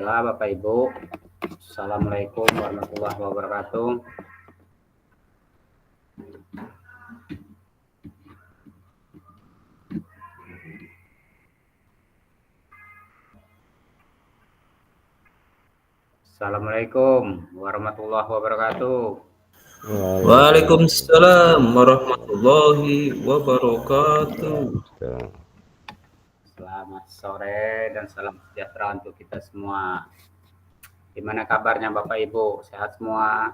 Bismillah Bapak Ibu. Assalamualaikum warahmatullahi wabarakatuh. Assalamualaikum warahmatullahi wabarakatuh. Waalaikumsalam warahmatullahi wabarakatuh. Selamat sore dan salam sejahtera untuk kita semua. Gimana kabarnya Bapak Ibu? Sehat semua?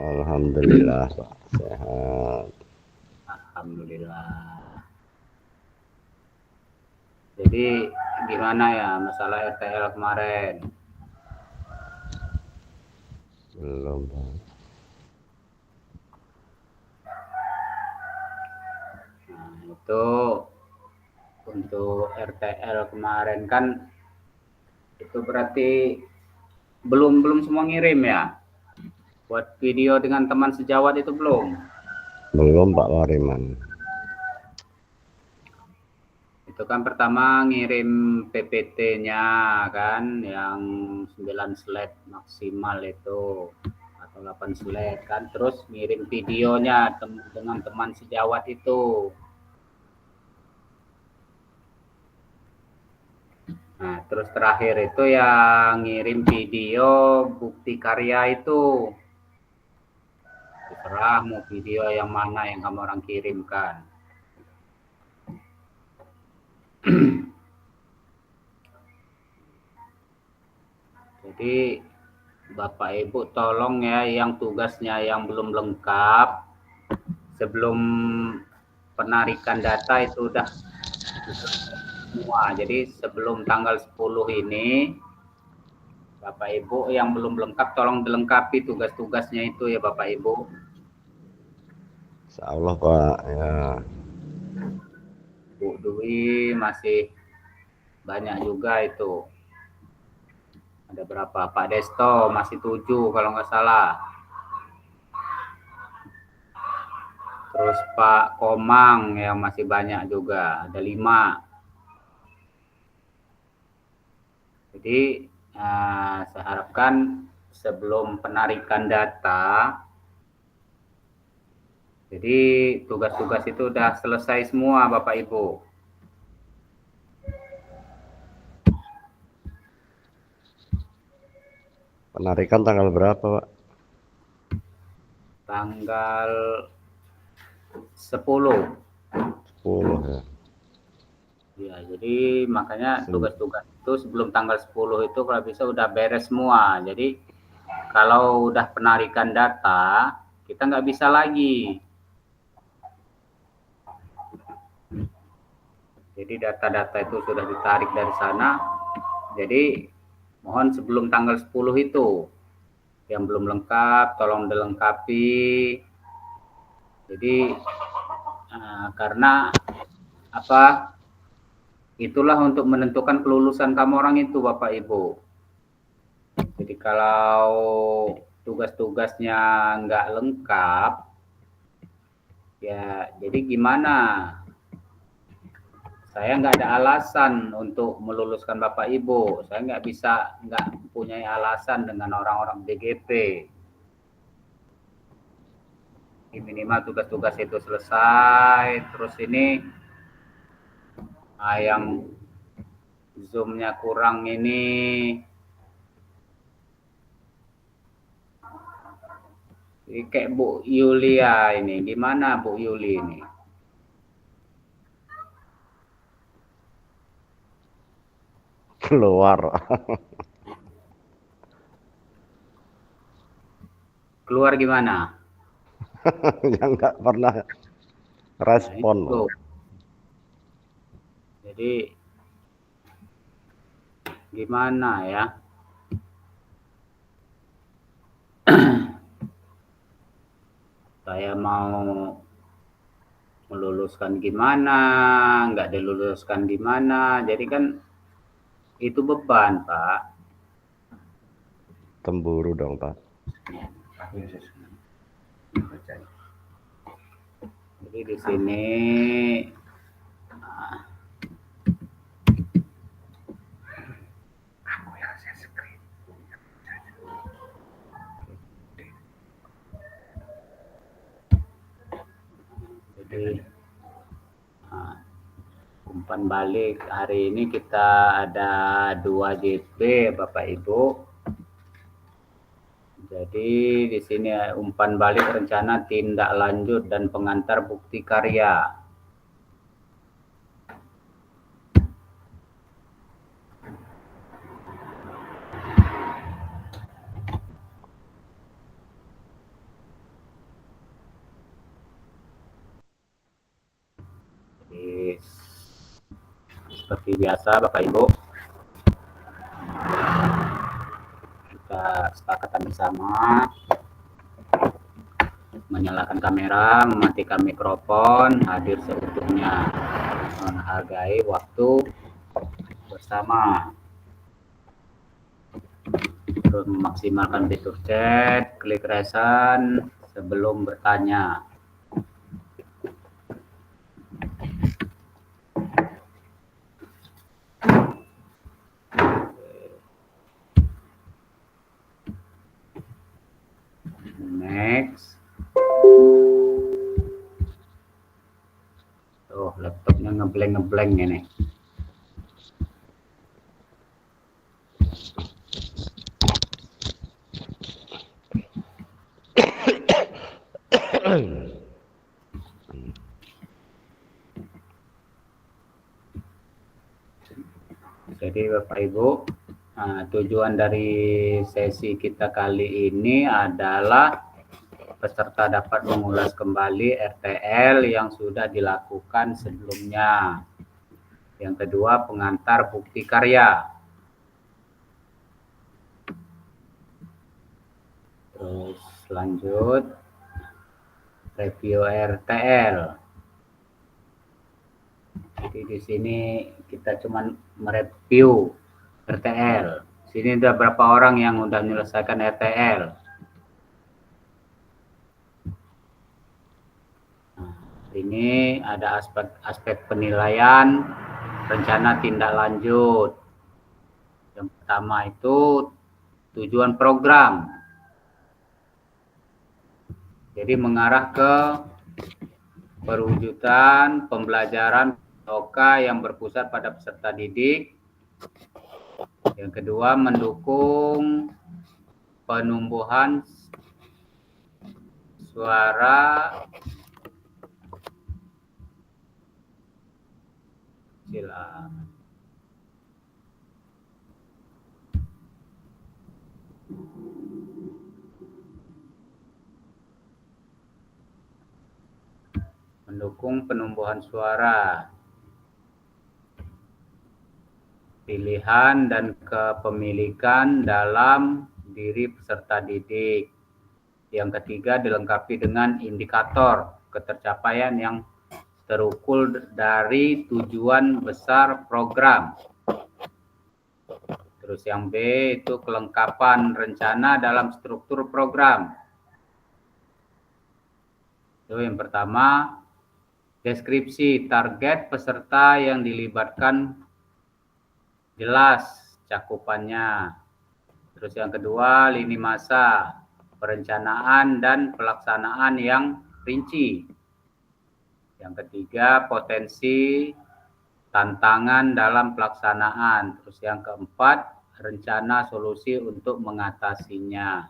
Alhamdulillah Pak, sehat. Alhamdulillah. Jadi gimana ya masalah RTL kemarin? Belum Pak. Nah, itu untuk RTL kemarin kan itu berarti belum semua ngirim ya? Buat video dengan teman sejawat itu belum? Belum Pak Wariman. Itu kan pertama ngirim PPT-nya kan yang 9 slide maksimal itu atau 8 slide kan, terus ngirim videonya dengan teman sejawat itu. Nah, terus terakhir itu yang ngirim video bukti karya itu. Terserah mau video yang mana yang kamu orang kirimkan. Jadi Bapak Ibu tolong ya yang tugasnya yang belum lengkap sebelum penarikan data itu udah semua. Jadi sebelum tanggal 10 ini Bapak Ibu yang belum lengkap tolong dilengkapi tugas-tugasnya itu ya Bapak Ibu. Insyaallah Pak ya. Bu Dwi masih banyak juga itu. Ada berapa? Pak Desto masih 7 kalau nggak salah. Terus Pak Komang yang masih banyak juga, ada 5. Jadi saya harapkan sebelum penarikan data, jadi tugas-tugas itu udah selesai semua Bapak Ibu. Penarikan tanggal berapa Pak? Tanggal 10. 10 ya. Ya, jadi makanya tugas-tugas itu sebelum tanggal 10 itu kalau bisa udah beres semua. Jadi kalau udah penarikan data, kita nggak bisa lagi. Jadi data-data itu sudah ditarik dari sana. Jadi mohon sebelum tanggal 10 itu yang belum lengkap tolong dilengkapi. Jadi karena apa? Itulah untuk menentukan kelulusan kamu orang itu Bapak Ibu. Jadi kalau tugas-tugasnya nggak lengkap, ya jadi gimana? Saya nggak ada alasan untuk meluluskan Bapak Ibu. Saya nggak punya alasan dengan orang-orang BGP. Minimal tugas-tugas itu selesai. Terus ini yang Zoom-nya kurang ini. Ini kayak Bu Yulia ini. Gimana Bu Yuli ini? Keluar. Keluar gimana? Yang nggak pernah respon Nah, itu. Pak. Jadi gimana ya? Saya mau meluluskan gimana, nggak diluluskan gimana. Jadi kan itu beban, Pak. Cemburu dong Pak. Jadi di sini Jadi umpan balik hari ini kita ada 2 JP Bapak Ibu. Jadi di sini umpan balik rencana tindak lanjut dan pengantar bukti karya. Jadi, seperti biasa Bapak Ibu, kita sepakatan bersama menyalakan kamera, mematikan mikrofon, hadir seutuhnya, menghargai waktu bersama, terus memaksimalkan fitur chat, klik resan sebelum bertanya. Next. Tuh, laptopnya ngeblank ini. Jadi Bapak Ibu, tujuan dari sesi kita kali ini adalah peserta dapat mengulas kembali RTL yang sudah dilakukan sebelumnya. Yang kedua, pengantar bukti karya. Terus lanjut, review RTL. Jadi di sini kita cuma mereview RTL. Sini ada berapa orang yang udah menyelesaikan RTL. Nah, ini ada aspek penilaian rencana tindak lanjut. Yang pertama itu tujuan program. Jadi mengarah ke perwujudan pembelajaran TOKA yang berpusat pada peserta didik. Yang kedua, mendukung penumbuhan suara mendukung penumbuhan suara, pilihan dan kepemilikan dalam diri peserta didik. Yang ketiga, dilengkapi dengan indikator ketercapaian yang terukur dari tujuan besar program. Terus yang B itu kelengkapan rencana dalam struktur program. Itu yang pertama, deskripsi target peserta yang dilibatkan jelas cakupannya. Terus yang kedua, lini masa, perencanaan dan pelaksanaan yang rinci. Yang ketiga, potensi tantangan dalam pelaksanaan. Terus yang keempat, rencana solusi untuk mengatasinya.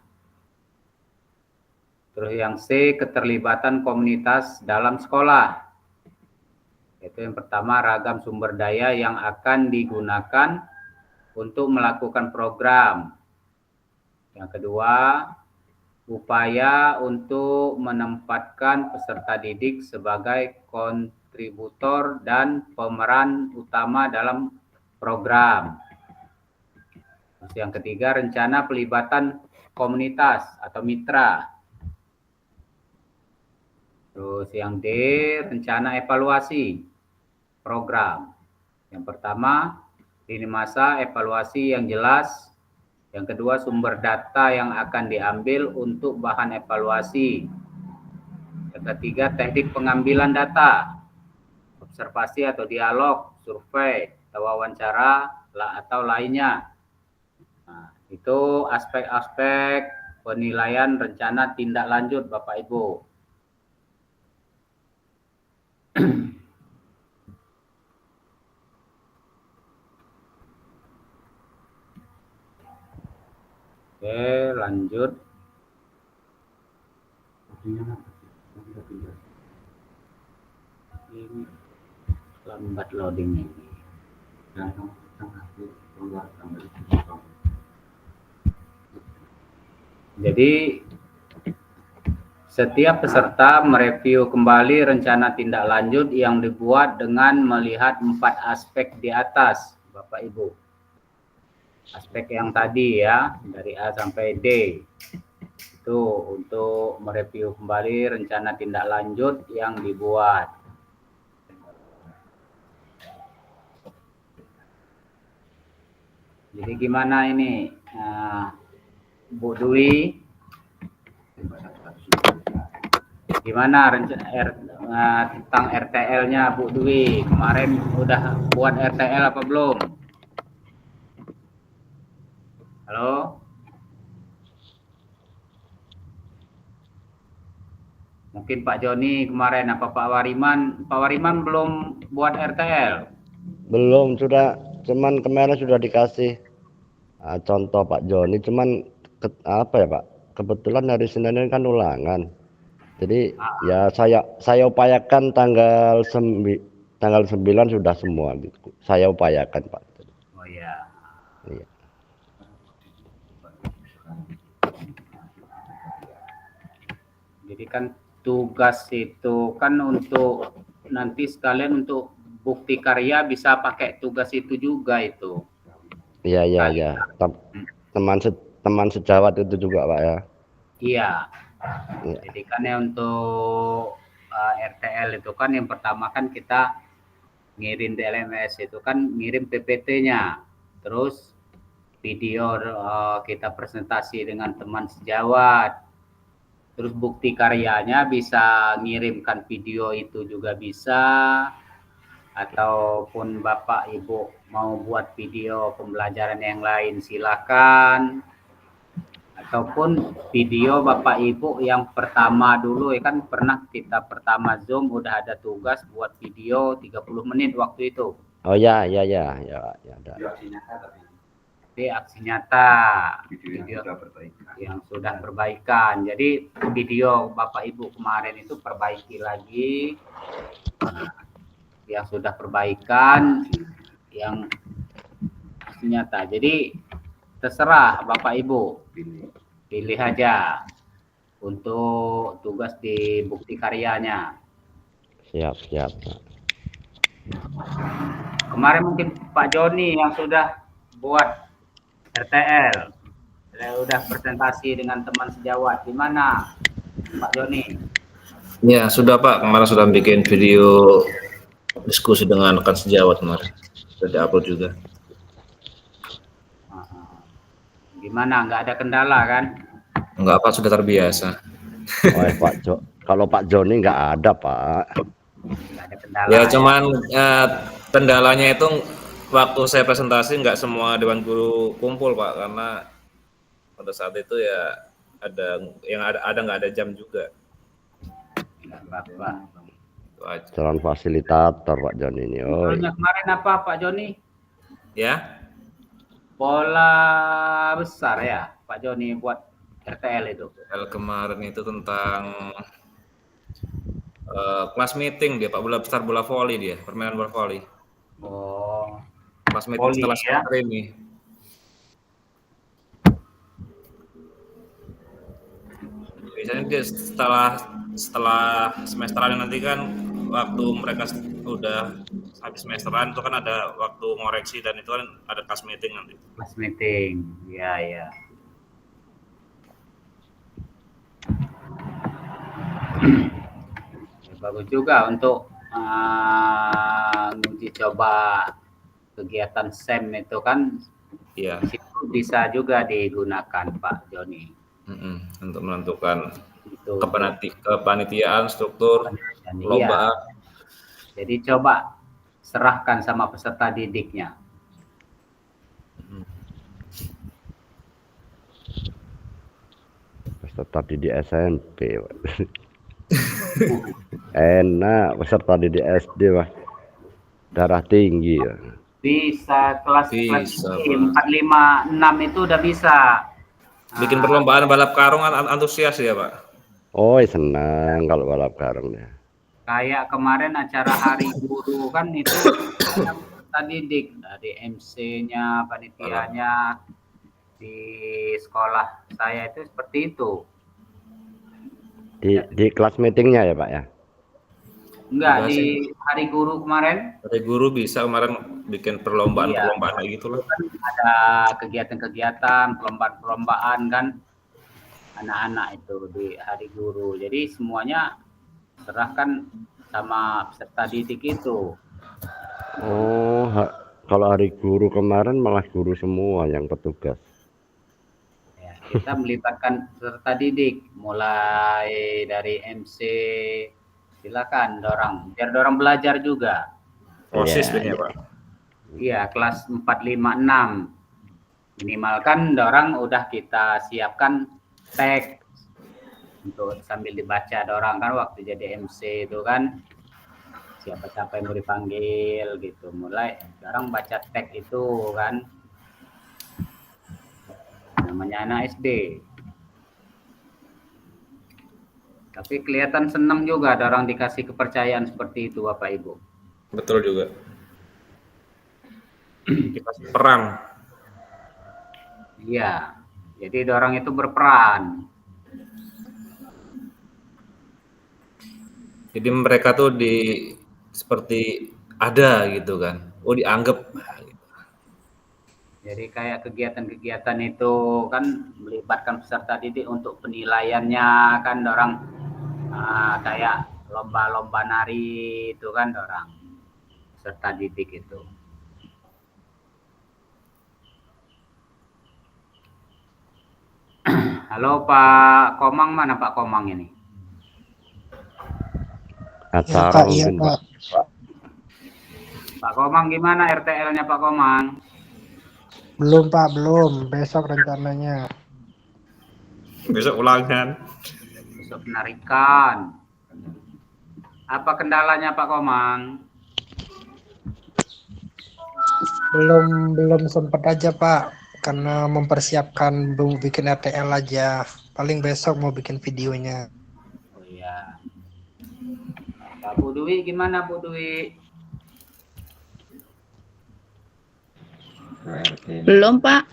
Terus yang C, keterlibatan komunitas dalam sekolah. Itu yang pertama, ragam sumber daya yang akan digunakan untuk melakukan program. Yang kedua, upaya untuk menempatkan peserta didik sebagai kontributor dan pemeran utama dalam program. Terus yang ketiga, rencana pelibatan komunitas atau mitra. Terus yang D, rencana evaluasi program. Yang pertama, lini masa evaluasi yang jelas. Yang kedua, sumber data yang akan diambil untuk bahan evaluasi. Yang ketiga, teknik pengambilan data, observasi atau dialog, survei, atau wawancara, atau lainnya. Nah, itu aspek-aspek penilaian rencana tindak lanjut Bapak Ibu. Oke, lanjut. Ini lambat loadingnya. Jadi setiap peserta mereview kembali rencana tindak lanjut yang dibuat dengan melihat 4 aspek di atas, Bapak Ibu. Aspek yang tadi ya, dari A sampai D. Itu untuk mereview kembali rencana tindak lanjut yang dibuat. Jadi gimana ini, Bu Dwi? Gimana tentang RTL-nya Bu Dwi? Kemarin udah buat RTL apa belum? Halo? Mungkin Pak Joni kemarin, apa Pak Wariman? Pak Wariman belum buat RTL? Belum, sudah, cuman kemarin sudah dikasih contoh Pak Joni, cuman apa ya Pak? Kebetulan hari Senin ini kan ulangan. Jadi ya saya upayakan tanggal 9 sudah semua gitu. Saya upayakan Pak. Oh ya. Iya. Jadi kan tugas itu kan untuk nanti sekalian untuk bukti karya bisa pakai tugas itu juga itu. Iya, iya, iya. Teman sejawat itu juga Pak ya. Iya. Iya. Jadi kan ya untuk RTL itu kan yang pertama kan kita ngirim di LMS itu kan ngirim PPT-nya. Terus video kita presentasi dengan teman sejawat. Terus bukti karyanya bisa ngirimkan video itu juga bisa. Ataupun Bapak Ibu mau buat video pembelajaran yang lain silakan. Ataupun video Bapak Ibu yang pertama dulu ya kan pernah kita pertama Zoom udah ada tugas buat video 30 menit waktu itu. Oh ya, ya, ya, ya, ya ada. Jadi aksi nyata video yang sudah perbaikan. Jadi video Bapak Ibu kemarin itu perbaiki lagi yang sudah perbaikan yang aksi nyata. Jadi terserah Bapak Ibu, pilih aja untuk tugas di bukti karyanya. Siap, siap. Kemarin mungkin Pak Joni yang sudah buat RTL, udah presentasi dengan teman sejawat. Gimana Pak Joni? Ya sudah Pak, kemarin sudah bikin video diskusi dengan rekan sejawat kemarin, sudah diupload juga. Gimana? Nggak ada kendala kan? Enggak Pak, sudah terbiasa. Oh, kalau Pak Joni nggak ada Pak. Nggak ada kendala. Ya cuman kendalanya itu waktu saya presentasi nggak semua dewan guru kumpul Pak, karena pada saat itu ya ada yang ada nggak ada jam juga. Calon fasilitator Pak Joni ini. Oh. Kemarin apa Pak Joni? Ya. Bola besar ya Pak Joni buat RTL itu. Kemarin itu tentang kelas meeting dia Pak, bola besar, bola voli dia, permainan bola voli. Oh. Kelas meeting setelah semester ini. Biasanya dia setelah semesteran nanti kan waktu mereka udah habis semesteran itu kan ada waktu ngoreksi dan itu kan ada kelas meeting nanti. Kelas meeting, ya ya. Bagus juga untuk uji coba kegiatan SEM itu kan. Iya. Itu bisa juga digunakan Pak Joni. Untuk menentukan kepanitiaan, struktur, lomba. Iya. Jadi coba serahkan sama peserta didiknya. Peserta didik SMP. Enak peserta didik SD Pak. Darah tinggi ya. Bisa kelas 4, 5, 6 itu udah bisa. Bikin perlombaan balap karung antusias ya Pak? Oh, senang kalau balap karung ya. Kayak kemarin acara Hari Guru kan itu tadi dik dari MC-nya, panitianya di sekolah saya itu seperti itu. Di kelas meetingnya ya Pak ya? Enggak, Enggak di sih. Hari Guru kemarin Dari guru bisa kemarin bikin perlombaan kayak gitu lah. kan ada kegiatan-kegiatan, perlombaan kan anak-anak itu di Hari Guru. Jadi semuanya serahkan sama peserta didik itu. Oh, kalau hari guru kemarin malah guru semua yang petugas. Ya, kita melibatkan peserta didik mulai dari MC, silakan dorang biar dorang belajar juga. OSIS Iya, ya Pak. Iya, kelas 4, 5, 6. Minimalkan dorang udah kita siapkan teks untuk sambil dibaca dorang kan waktu jadi MC itu kan siapa-siapa yang mau dipanggil gitu. Mulai sekarang baca teks itu kan namanya anak SD. Tapi kelihatan senang juga dorang dikasih kepercayaan seperti itu Bapak Ibu. Betul juga. Dikasih peran. Iya. Jadi dorang itu berperan. Jadi mereka tuh seperti ada gitu kan. Oh, dianggap. Jadi kayak kegiatan-kegiatan itu kan melibatkan peserta didik untuk penilaiannya kan dorang kayak lomba-lomba nari itu kan dorang peserta didik itu. Halo Pak Komang, mana Pak Komang ini? Acara Iya, mungkin Pak. Pak Komang gimana RTL-nya Pak Komang? Belum Pak, belum. Besok rencananya. Besok ulangan. Besok penarikan. Apa kendalanya Pak Komang? Belum sempat aja Pak, karena mempersiapkan belum bikin RTL aja. Paling besok mau bikin videonya. Oh iya. Pak Bu Dwi gimana Bu Dwi? Belum, Pak.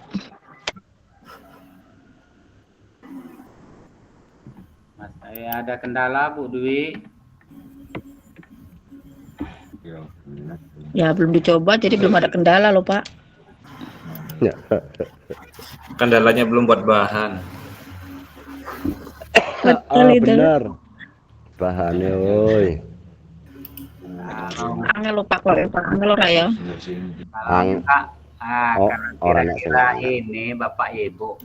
Mas, saya ada kendala Bu Dwi. Ya, belum dicoba, jadi belum ada kendala loh, Pak. ya. Kendalanya belum buat bahan. Betul itu. Benar. Bahannya, woi. Angel loh, Pak. Angel loh, ya. Kalau Pak, Oh, karena orang kira-kira asing. ini Bapak Ibu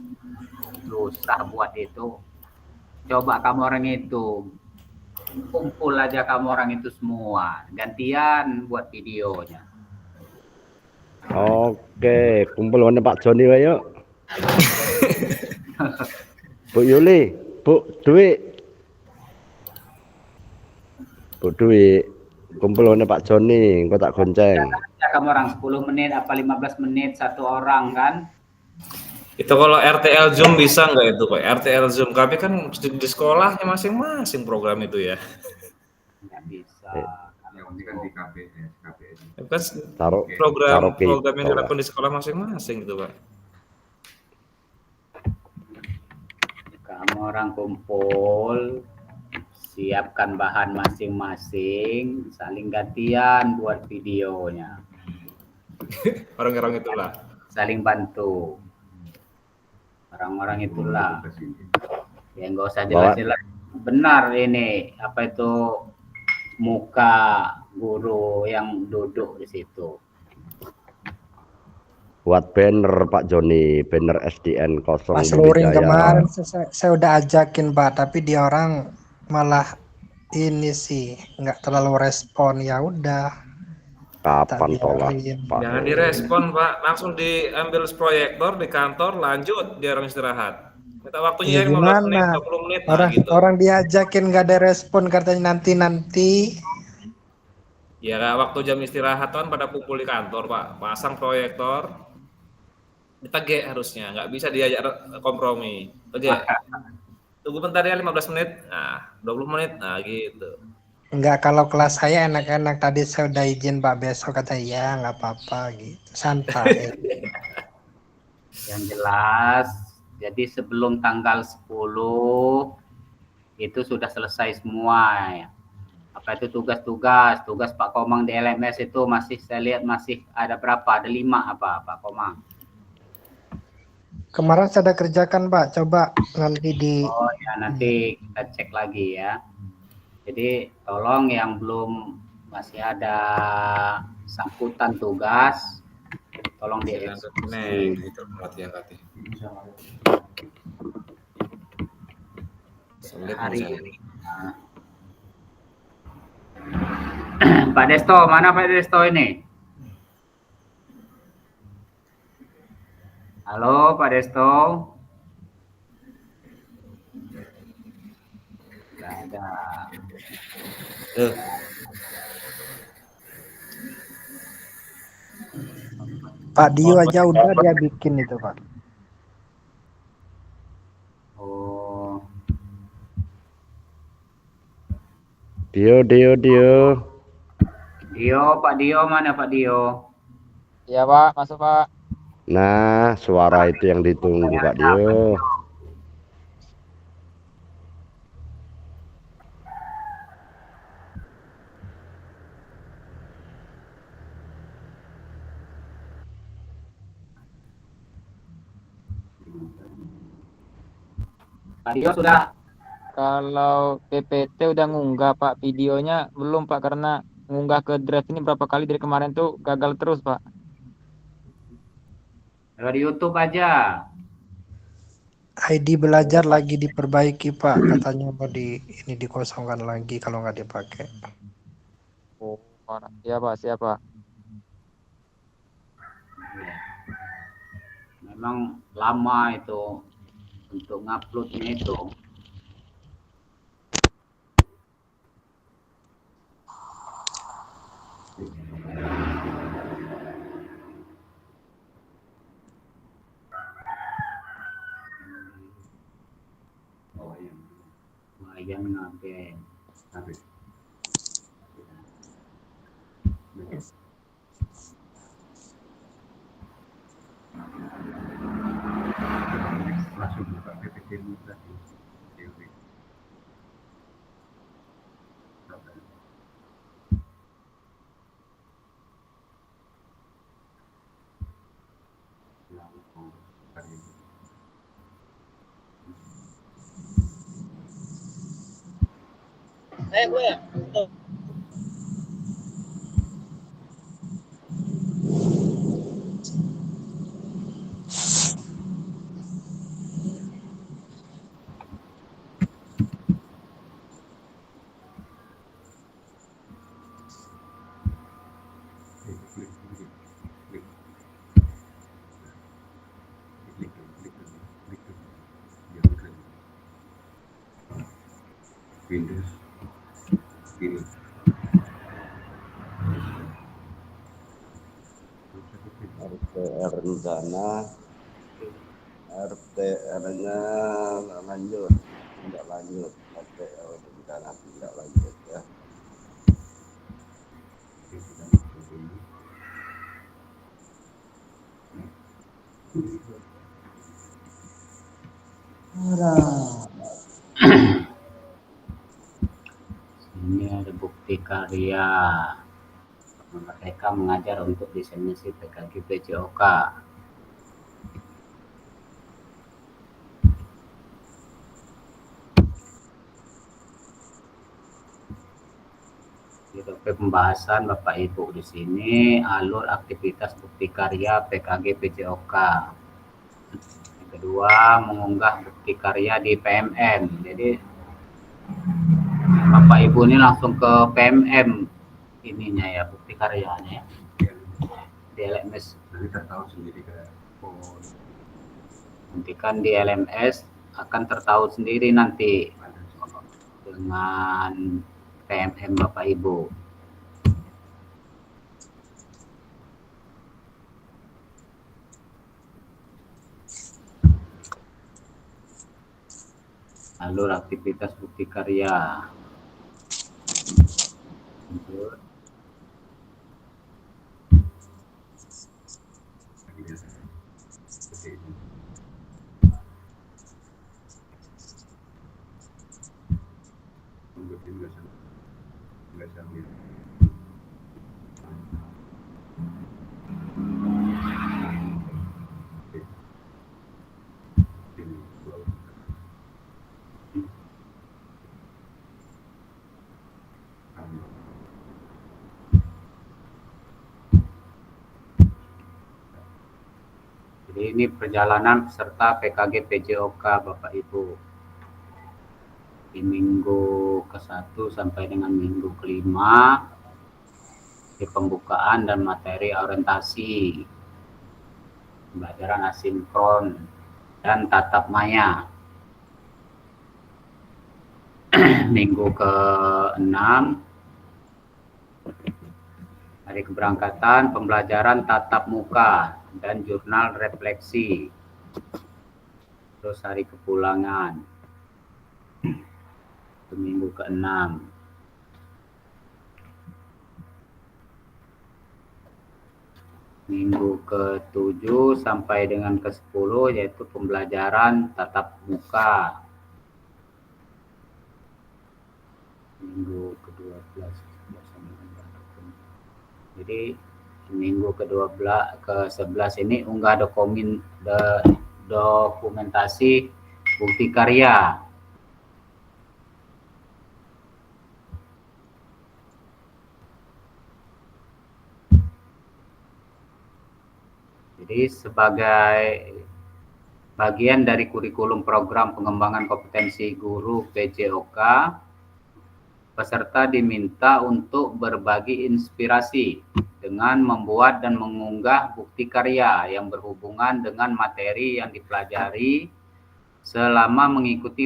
susah buat itu. Coba kamu orang itu kumpul aja kamu orang itu semua, gantian buat videonya. Oke, kumpul sama Pak Joni wae yuk. Bu Yuli, Bu Dwi. Bu Dwi, kumpul sama Pak Joni, engko tak gonceng. Ya, kamu orang 10 menit apa 15 menit satu orang kan? Itu kalau RTL Zoom bisa nggak itu Pak? RTL Zoom kami kan di sekolahnya masing-masing program itu ya. Nggak bisa. Kan di KPS. Itu kan Taruh program taruh yang dilakukan di sekolah masing-masing gitu Pak. Kamu orang kumpul, siapkan bahan masing-masing, saling gantian buat videonya, Orang-orang itulah. saling bantu. Orang-orang itulah. Ya nggak usah jelas-jelas. Benar ini apa itu muka guru yang duduk di situ. buat banner Pak Joni, banner SDN 0 Pas luring Wijaya. kemarin saya udah ajakin Pak, tapi dia orang malah ini sih nggak terlalu respon. Ya udah. Kapan Tak tolak biarin. Pak? Jangan direspon Pak, langsung diambil proyektor di kantor, lanjut dia orang istirahat. Minta waktunya Ya 15 menit, gimana? 20 menit nah, gitu. Orang diajakin nggak ada respon, katanya nanti. Ya waktu jam istirahat kan pada kumpul di kantor Pak, pasang proyektor. Kita G harusnya, nggak bisa diajak kompromi. Oke, tunggu bentar ya 15 menit, nah 20 menit, nah gitu. Enggak, kalau kelas saya enak-enak. Tadi saya udah izin Pak besok, kata ya nggak apa-apa gitu. Santai. Yang jelas, jadi sebelum tanggal 10 itu sudah selesai semua ya. Apa itu tugas Pak Komang di LMS itu masih saya lihat masih ada berapa? Ada 5 apa Pak Komang? Kemarin saya udah kerjakan Pak. Coba nanti di Oh ya, nanti kita cek lagi ya. Jadi tolong yang belum masih ada sangkutan tugas, tolong dieksekusi itu mati yang kati. hari ini. Nah. Pak Desto, mana Pak Desto ini? Halo Pak Desto. Nggak ada. Pak Dio aja udah dia bikin itu Pak. Oh, Dio. Pak Dio mana Pak Dio? Iya Pak, masuk Pak. Nah, suara itu yang ditunggu Pak Dio. Pak Dio sudah. Kalau PPT udah ngunggah Pak, videonya belum Pak, karena ngunggah ke drive ini berapa kali dari kemarin tuh gagal terus Pak. Di YouTube aja. ID belajar lagi diperbaiki Pak. Katanya mau ini dikosongkan lagi kalau nggak dipakai. Oh, siapa? Memang lama itu untuk nguploadnya itu. Lumayan ngapain? Langsung buka PPT dulu tadi. Teori. Windows ini RTR rencana, RTR-nya tidak lanjut, RTR rencana tidak lanjut ya. Ini ada bukti karya. Mereka mengajar untuk desainasi PKG PJOK. Gitu, pembahasan Bapak Ibu di sini alur aktivitas bukti karya PKG PJOK. Yang kedua, mengunggah bukti karya di PMM. Jadi Bapak Ibu ini langsung ke PMM ininya ya, bukti karyanya ya. Di LMS. nanti tertahu sendiri ke Nanti kan di LMS akan tertaut sendiri nanti dengan PMM Bapak Ibu. alur aktivitas bukti karya. Lanjut. Seperti ini. Mungkin nggak sambil. Jadi ini perjalanan peserta PKG PJOK Bapak Ibu. Di minggu ke-1 sampai dengan minggu ke-5 di pembukaan dan materi orientasi, pembelajaran asinkron dan tatap maya. Minggu ke-6 hari keberangkatan, pembelajaran tatap muka dan jurnal refleksi. Terus hari kepulangan ke minggu ke-6. Minggu ke-7 sampai dengan ke-10 yaitu pembelajaran tatap muka. Minggu ke-12. Jadi minggu ke-11 ini unggah dokumentasi bukti karya. Jadi sebagai bagian dari kurikulum program pengembangan kompetensi guru PJOK, peserta diminta untuk berbagi inspirasi dengan membuat dan mengunggah bukti karya yang berhubungan dengan materi yang dipelajari selama mengikuti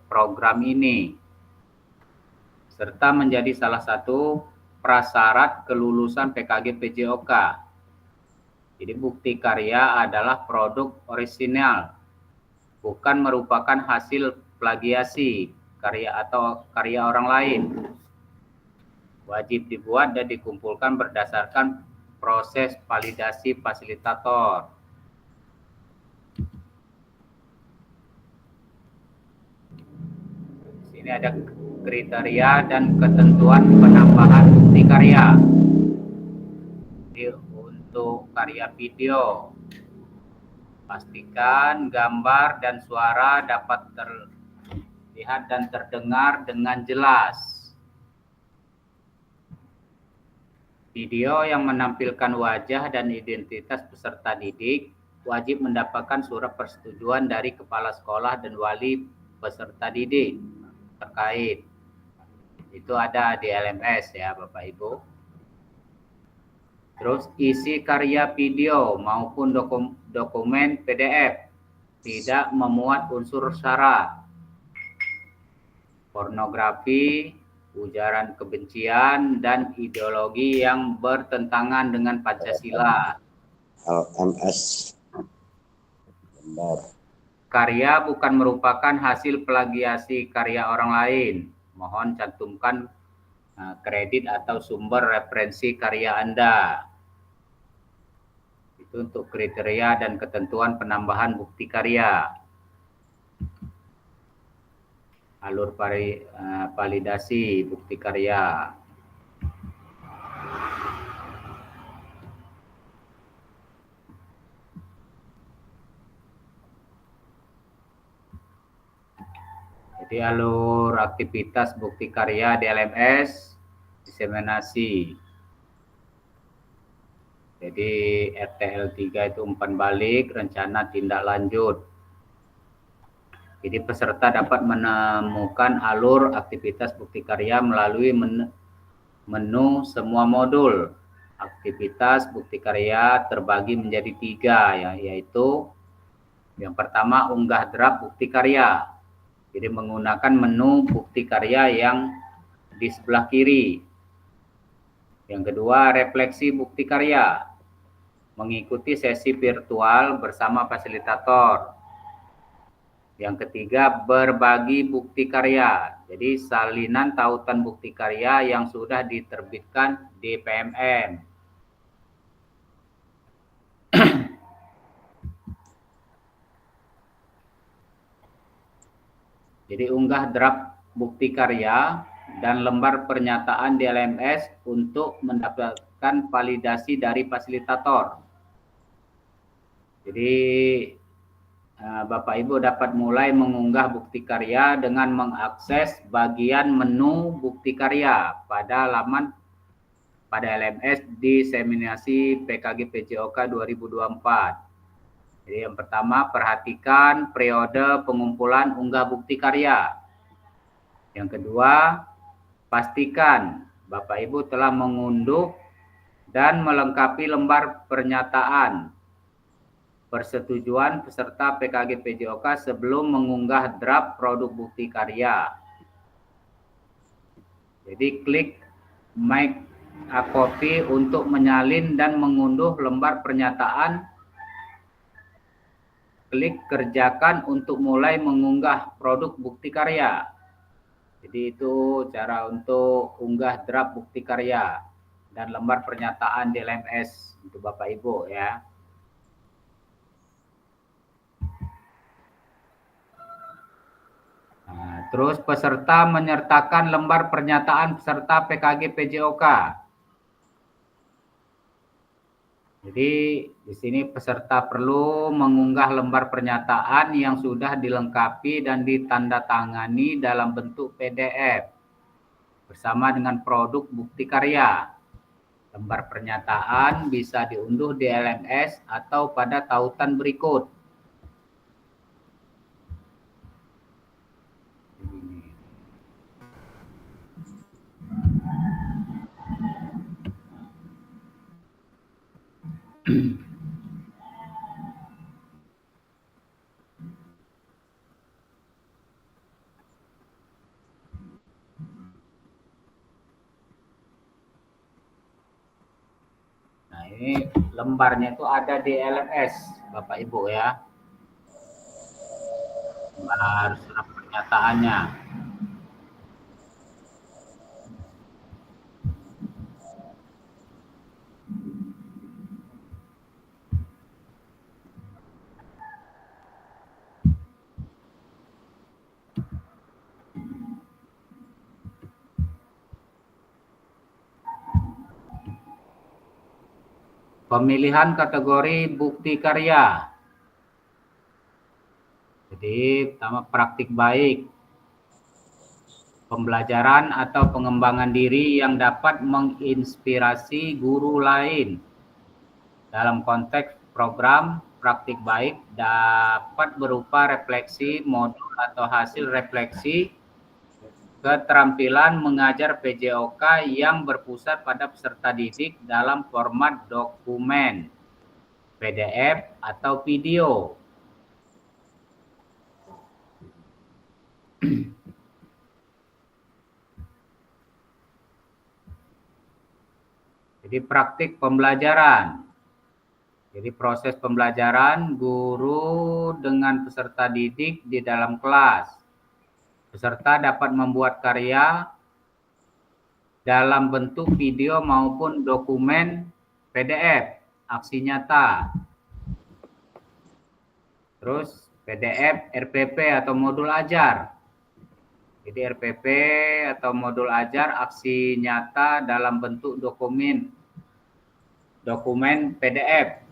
program ini, serta menjadi salah satu prasyarat kelulusan PKG PJOK. Jadi bukti karya adalah produk orisinal, bukan merupakan hasil plagiasi karya atau karya orang lain. Wajib dibuat dan dikumpulkan berdasarkan proses validasi fasilitator. Sini ada kriteria dan ketentuan penambahan bukti karya. Jadi, untuk karya video, pastikan gambar dan suara dapat terlihat dan terdengar dengan jelas. Video yang menampilkan wajah dan identitas peserta didik wajib mendapatkan surat persetujuan dari kepala sekolah dan wali peserta didik terkait. Itu ada di LMS ya Bapak Ibu. Terus isi karya video maupun dokumen PDF tidak memuat unsur sara, pornografi, ujaran kebencian, dan ideologi yang bertentangan dengan Pancasila. LMS. Benar. Karya bukan merupakan hasil plagiasi karya orang lain. Mohon cantumkan kredit atau sumber referensi karya Anda. Itu untuk kriteria dan ketentuan penambahan bukti karya. Alur validasi bukti karya. Jadi alur aktivitas bukti karya di LMS, diseminasi. Jadi RTL 3 itu umpan balik, rencana tindak lanjut. Jadi peserta dapat menemukan alur aktivitas bukti karya melalui menu semua modul. Aktivitas bukti karya terbagi menjadi 3, ya, yaitu yang pertama unggah draft bukti karya. Jadi menggunakan menu bukti karya yang di sebelah kiri. Yang kedua, refleksi bukti karya. Mengikuti sesi virtual bersama fasilitator. Yang ketiga, berbagi bukti karya. Jadi salinan tautan bukti karya yang sudah diterbitkan di PMM. Jadi unggah draft bukti karya dan lembar pernyataan di LMS untuk mendapatkan validasi dari fasilitator. Jadi Bapak Ibu dapat mulai mengunggah bukti karya dengan mengakses bagian menu bukti karya pada LMS diseminasi PKG PJOK 2024. Jadi yang pertama, perhatikan periode pengumpulan unggah bukti karya. Yang kedua, pastikan Bapak Ibu telah mengunduh dan melengkapi lembar pernyataan persetujuan peserta PKG PJOK sebelum mengunggah draft produk bukti karya. Jadi klik make a copy untuk menyalin dan mengunduh lembar pernyataan. Klik kerjakan untuk mulai mengunggah produk bukti karya. Jadi itu cara untuk unggah draft bukti karya dan lembar pernyataan di LMS untuk Bapak Ibu ya. Nah, terus peserta menyertakan lembar pernyataan peserta PKG PJOK. Jadi di sini peserta perlu mengunggah lembar pernyataan yang sudah dilengkapi dan ditandatangani dalam bentuk PDF bersama dengan produk bukti karya. Lembar pernyataan bisa diunduh di LMS atau pada tautan berikut. Nah, ini lembarnya itu ada di LMS, Bapak Ibu ya. Lembar surat pernyataannya. Pemilihan kategori bukti karya. Jadi pertama praktik baik. Pembelajaran atau pengembangan diri yang dapat menginspirasi guru lain. Dalam konteks program praktik baik dapat berupa refleksi, modul atau hasil refleksi keterampilan mengajar PJOK yang berpusat pada peserta didik dalam format dokumen, PDF, atau video. Jadi praktik pembelajaran. Jadi proses pembelajaran guru dengan peserta didik di dalam kelas. Peserta dapat membuat karya dalam bentuk video maupun dokumen PDF, aksi nyata. Terus PDF, RPP atau modul ajar. Jadi RPP atau modul ajar aksi nyata dalam bentuk dokumen PDF.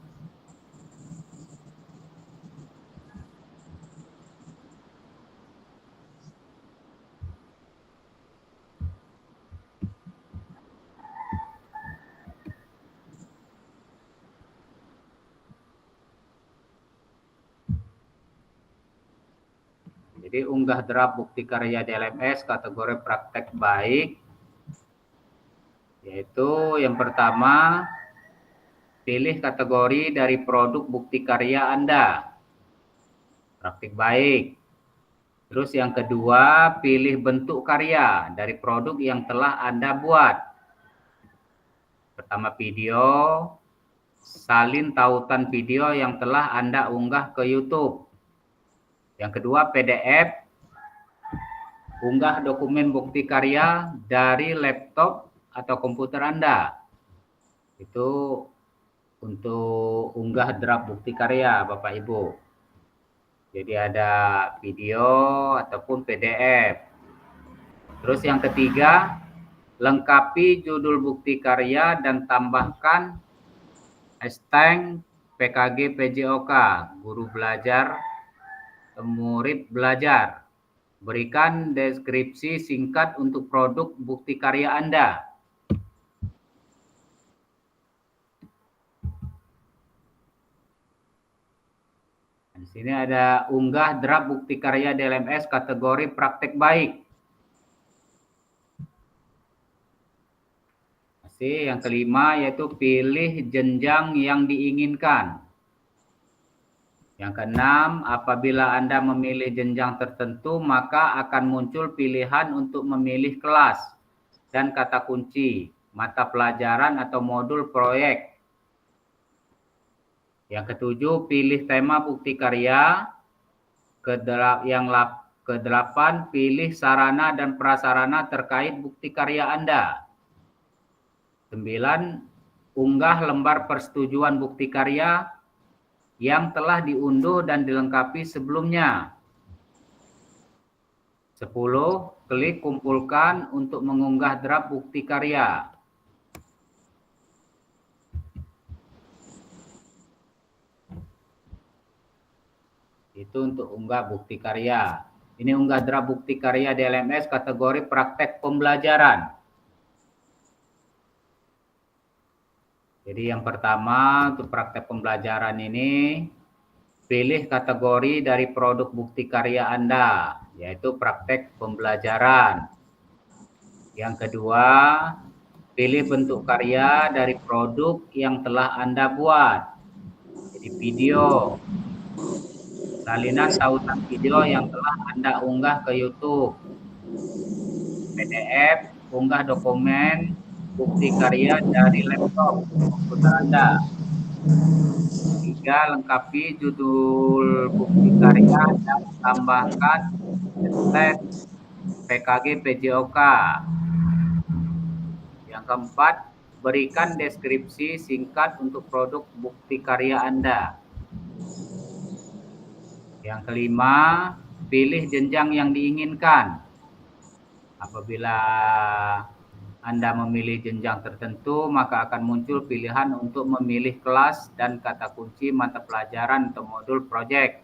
Jadi unggah draft bukti karya di LMS kategori praktek baik, yaitu yang pertama, pilih kategori dari produk bukti karya Anda, praktik baik. Terus yang kedua, pilih bentuk karya dari produk yang telah Anda buat. Pertama video, salin tautan video yang telah Anda unggah ke YouTube. Yang kedua, PDF, unggah dokumen bukti karya dari laptop atau komputer Anda. Itu untuk unggah draft bukti karya, Bapak Ibu. Jadi ada video ataupun PDF. Terus yang ketiga, lengkapi judul bukti karya dan tambahkan hashtag PKG PJOK, guru belajar, murid belajar. Berikan deskripsi singkat untuk produk bukti karya Anda. Di sini ada unggah draft bukti karya DLMS kategori praktek baik. Masih yang kelima yaitu pilih jenjang yang diinginkan. Yang keenam, apabila Anda memilih jenjang tertentu, maka akan muncul pilihan untuk memilih kelas dan kata kunci, mata pelajaran atau modul proyek. Yang ketujuh, pilih tema bukti karya. Kedelapan, pilih sarana dan prasarana terkait bukti karya Anda. 9, unggah lembar persetujuan bukti karya yang telah diunduh dan dilengkapi sebelumnya. 10, klik kumpulkan untuk mengunggah draft bukti karya. Itu untuk unggah bukti karya. Ini unggah draft bukti karya DLMS kategori praktek pembelajaran. Jadi yang pertama untuk praktek pembelajaran ini, pilih kategori dari produk bukti karya Anda, yaitu praktek pembelajaran. Yang kedua, pilih bentuk karya dari produk yang telah Anda buat. Jadi video, salinan tautan video yang telah Anda unggah ke YouTube. PDF, unggah dokumen bukti karya dari laptop komputer Anda. 3, lengkapi judul bukti karya dan tambahkan hashtag PKG PJOK. Yang keempat, berikan deskripsi singkat untuk produk bukti karya Anda. Yang kelima, pilih jenjang yang diinginkan. Apabila Anda memilih jenjang tertentu, maka akan muncul pilihan untuk memilih kelas dan kata kunci mata pelajaran atau modul proyek.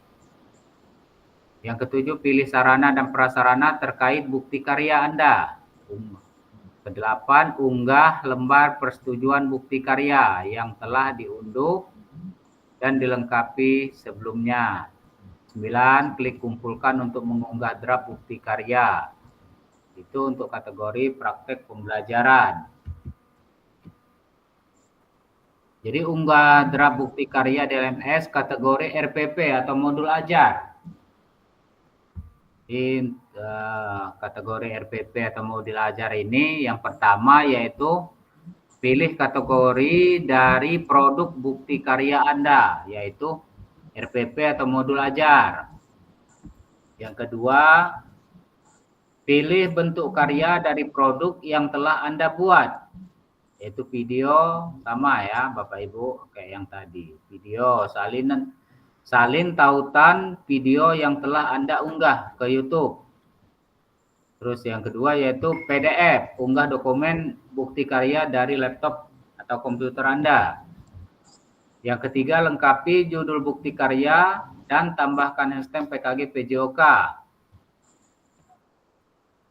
Yang ketujuh, pilih sarana dan prasarana terkait bukti karya Anda. Kedelapan, unggah lembar persetujuan bukti karya yang telah diunduh dan dilengkapi sebelumnya. 9, klik kumpulkan untuk mengunggah draft bukti karya. Itu untuk kategori praktek pembelajaran. Jadi unggah draft bukti karya DLMS kategori RPP atau modul ajar. Di kategori RPP atau modul ajar ini yang pertama yaitu pilih kategori dari produk bukti karya Anda, yaitu RPP atau modul ajar. Yang kedua, pilih bentuk karya dari produk yang telah Anda buat, yaitu video, sama ya Bapak Ibu, kayak yang tadi. Video, salin tautan video yang telah Anda unggah ke YouTube. Terus yang kedua yaitu PDF, unggah dokumen bukti karya dari laptop atau komputer Anda. Yang ketiga, lengkapi judul bukti karya dan tambahkan hashtag PKG PJOK.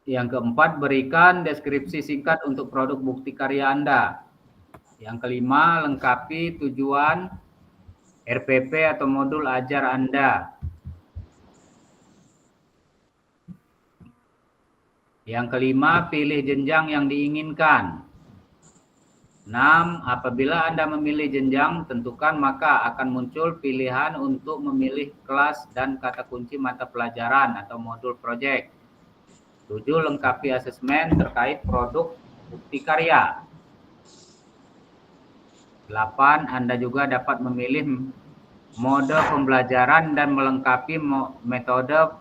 Yang keempat, berikan deskripsi singkat untuk produk bukti karya Anda. Yang kelima, lengkapi tujuan RPP atau modul ajar Anda. Yang kelima, pilih jenjang yang diinginkan. 6, apabila Anda memilih jenjang, tentukan maka akan muncul pilihan untuk memilih kelas dan kata kunci mata pelajaran atau modul proyek. 7, lengkapi asesmen terkait produk bukti karya. 8, Anda juga dapat memilih mode pembelajaran dan melengkapi metode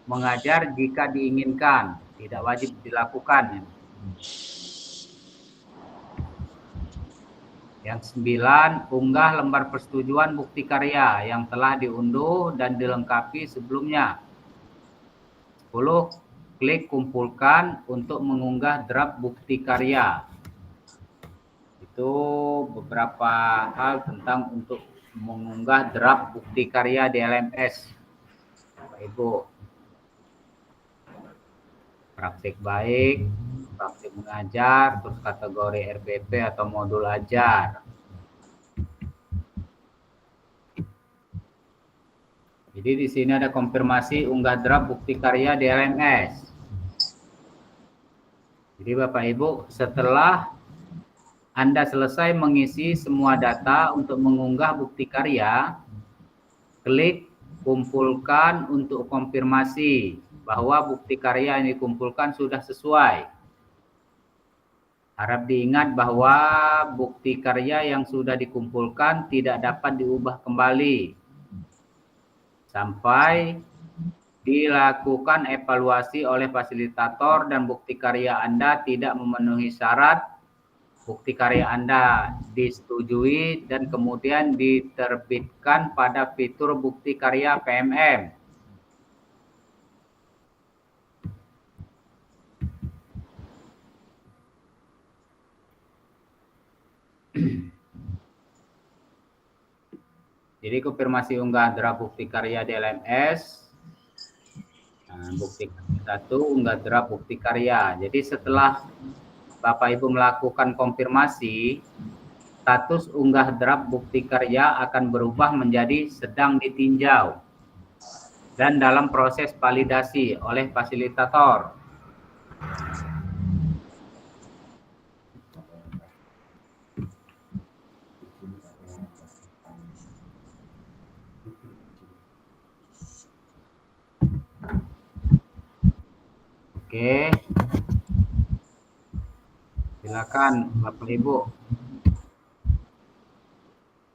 mengajar jika diinginkan, tidak wajib dilakukan. Yang 9, unggah lembar persetujuan bukti karya yang telah diunduh dan dilengkapi sebelumnya. 10, klik kumpulkan untuk mengunggah draft bukti karya. Itu beberapa hal tentang untuk mengunggah draft bukti karya di LMS. Bapak Ibu. Praktik baik, praktik mengajar, terus kategori RBP atau modul ajar. Jadi di sini ada konfirmasi unggah draft bukti karya di LMS. Jadi Bapak Ibu, setelah Anda selesai mengisi semua data untuk mengunggah bukti karya, klik kumpulkan untuk konfirmasi bahwa bukti karya yang dikumpulkan sudah sesuai. Harap diingat bahwa bukti karya yang sudah dikumpulkan tidak dapat diubah kembali sampai dilakukan evaluasi oleh fasilitator dan bukti karya Anda tidak memenuhi syarat, bukti karya Anda disetujui dan kemudian diterbitkan pada fitur bukti karya PMM. Jadi konfirmasi unggah draft bukti karya di LMS. Nah, bukti karya 1, unggah draft bukti karya. Jadi setelah Bapak Ibu melakukan konfirmasi, status unggah draft bukti karya akan berubah menjadi sedang ditinjau dan dalam proses validasi oleh fasilitator. Oke, silakan Bapak Ibu.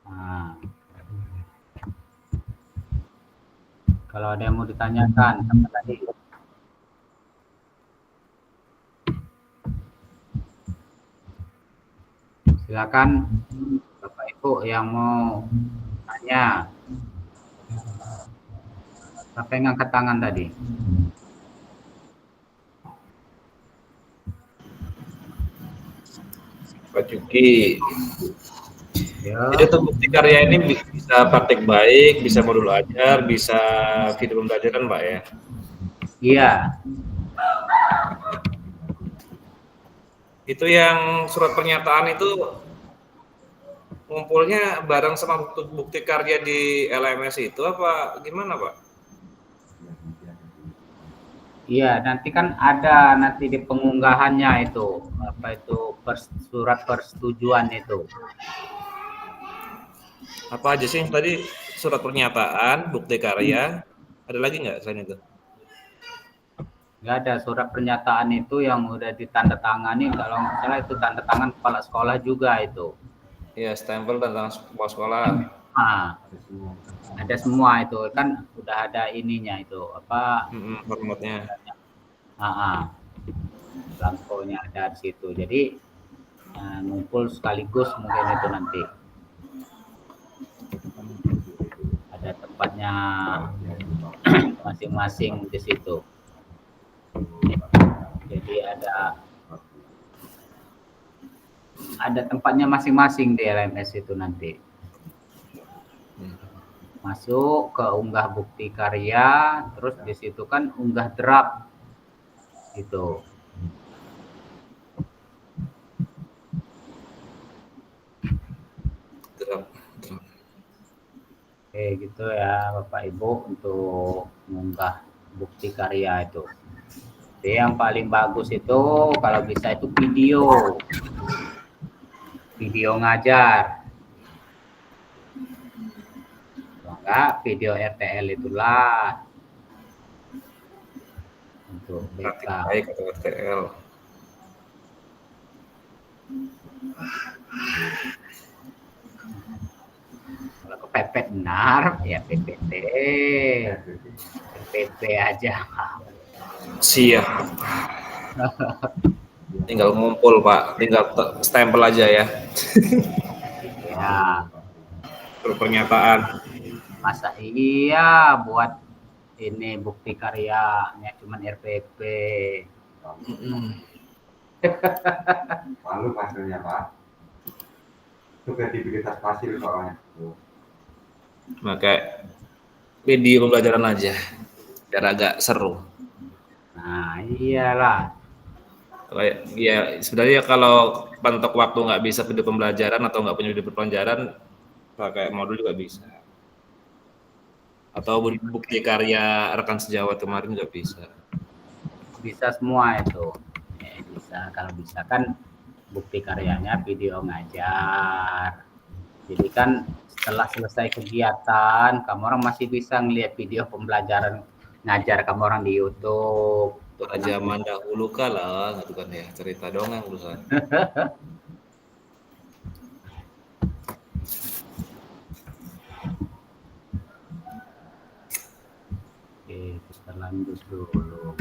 Nah, kalau ada yang mau ditanyakan, apa tadi? Silakan Bapak Ibu yang mau tanya. Siapa yang angkat tangan tadi? Pak Juki. Ya. Jadi untuk bukti karya ini bisa praktik baik, bisa modul ajar, bisa video pembelajaran Pak ya? Iya. Itu yang surat pernyataan itu ngumpulnya bareng sama bukti karya di LMS itu apa gimana Pak? Iya, nanti kan ada nanti di pengunggahannya itu, apa itu surat persetujuan itu. Apa aja sih tadi surat pernyataan, bukti karya, ada lagi nggak selain itu? Nggak ada surat pernyataan itu yang udah ditandatangani, kalau nggak salah itu tanda tangan kepala sekolah juga itu. Iya, stempel tentang kepala sekolah. Nah, ada semua itu kan udah ada ininya itu apa? Formatnya. Blankonya ada di situ. Jadi ngumpul sekaligus mungkin itu nanti. Ada tempatnya masing-masing di situ. Jadi ada tempatnya masing-masing di LMS itu nanti. Masuk ke unggah bukti karya, terus di situ kan unggah draft gitu. Oke, gitu ya Bapak Ibu untuk mengunggah bukti karya itu. Jadi yang paling bagus itu kalau bisa itu video ngajar. Enggak, video RTL itulah untuk BK. Baik atau RTL. Kalau kepepet benar ya PPT, PP aja. Siap. Tinggal ngumpul Pak, tinggal stempel aja ya. Ya, Pernyataan. masa iya buat ini bukti karyanya cuman RPP. Malu hasilnya Pak. Itu kredibilitas hasil soalnya. Maka video pembelajaran aja, biar agak seru. Nah, iyalah. Ya sebenarnya kalau pentok waktu nggak bisa video pembelajaran atau nggak punya video pembelajaran, pakai modul juga bisa. Atau bukti karya rekan sejawat kemarin juga bisa. Bisa semua itu. Bisa, kalau bisa kan bukti karyanya video ngajar. Jadi kan setelah selesai kegiatan, kamu orang masih bisa ngelihat video pembelajaran ngajar kamu orang di YouTube. Pada zaman dahulu kala, gitu kan ya, cerita dongeng urusan. Oke, kita lanjut dulu.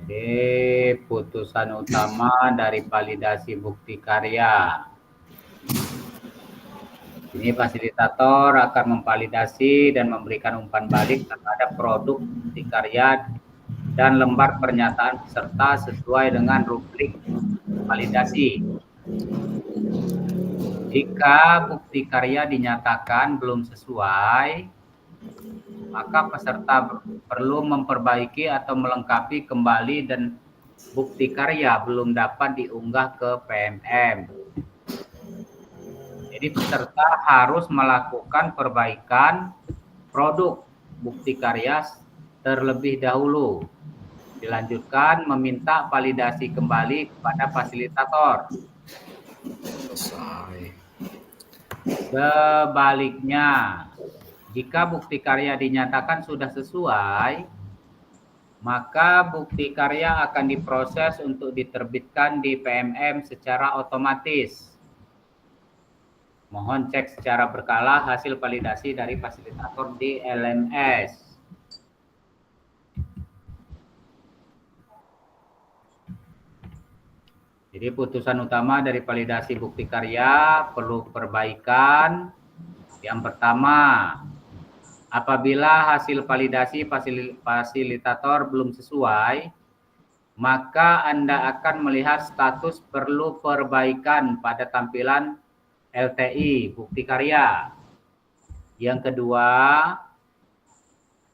Jadi putusan utama dari validasi bukti karya. Ini fasilitator akan memvalidasi dan memberikan umpan balik terhadap produk bukti karya dan lembar pernyataan peserta sesuai dengan rubrik validasi. Jika bukti karya dinyatakan belum sesuai, maka peserta perlu memperbaiki atau melengkapi kembali dan bukti karya belum dapat diunggah ke PMM. Jadi peserta harus melakukan perbaikan produk bukti karya terlebih dahulu. Dilanjutkan meminta validasi kembali kepada fasilitator. Sebaliknya, jika bukti karya dinyatakan sudah sesuai, maka bukti karya akan diproses untuk diterbitkan di PMM secara otomatis. Mohon cek secara berkala hasil validasi dari fasilitator di LMS. Jadi putusan utama dari validasi bukti karya perlu perbaikan. Yang pertama, apabila hasil validasi fasilitator belum sesuai, maka Anda akan melihat status perlu perbaikan pada tampilan LTI bukti karya. Yang kedua,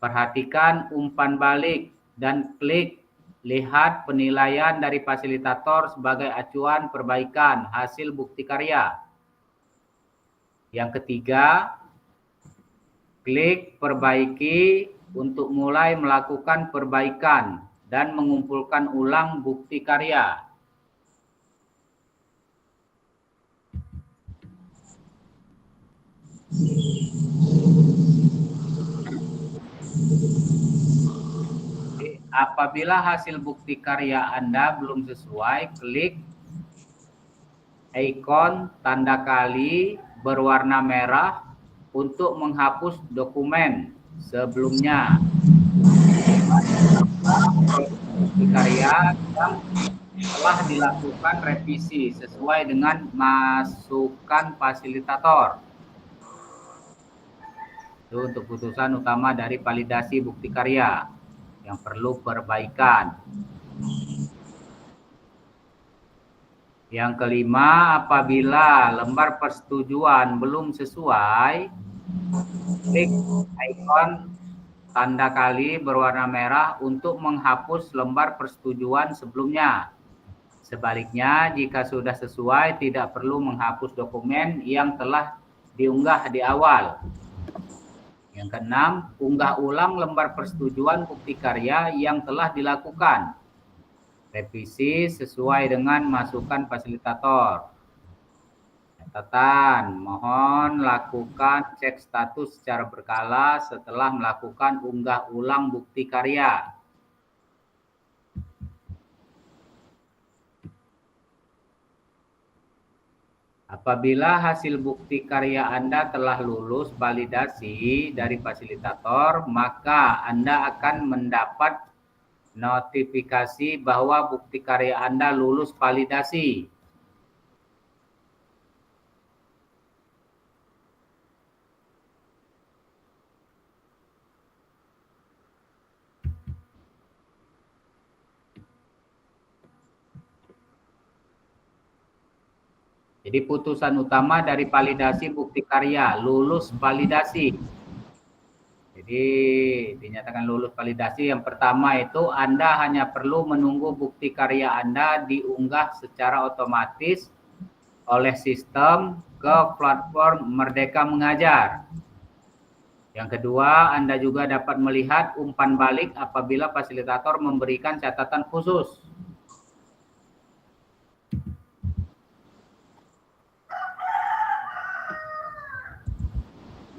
perhatikan umpan balik dan klik lihat penilaian dari fasilitator sebagai acuan perbaikan hasil bukti karya. Yang ketiga, klik perbaiki untuk mulai melakukan perbaikan dan mengumpulkan ulang bukti karya. Apabila hasil bukti karya Anda belum sesuai, klik ikon tanda kali berwarna merah untuk menghapus dokumen sebelumnya. Bukti karya yang telah dilakukan revisi sesuai dengan masukan fasilitator. Itu untuk putusan utama dari validasi bukti karya yang perlu perbaikan. Yang kelima, apabila lembar persetujuan belum sesuai, klik ikon tanda kali berwarna merah untuk menghapus lembar persetujuan sebelumnya. Sebaliknya, jika sudah sesuai, tidak perlu menghapus dokumen yang telah diunggah di awal. Yang keenam, unggah ulang lembar persetujuan bukti karya yang telah dilakukan. Revisi sesuai dengan masukan fasilitator. Catatan, mohon lakukan cek status secara berkala setelah melakukan unggah ulang bukti karya. Apabila hasil bukti karya Anda telah lulus validasi dari fasilitator, maka Anda akan mendapat notifikasi bahwa bukti karya Anda lulus validasi. Jadi putusan utama dari validasi bukti karya, lulus validasi. Jadi dinyatakan lulus validasi, yang pertama itu Anda hanya perlu menunggu bukti karya Anda diunggah secara otomatis oleh sistem ke platform Merdeka Mengajar. Yang kedua, Anda juga dapat melihat umpan balik apabila fasilitator memberikan catatan khusus.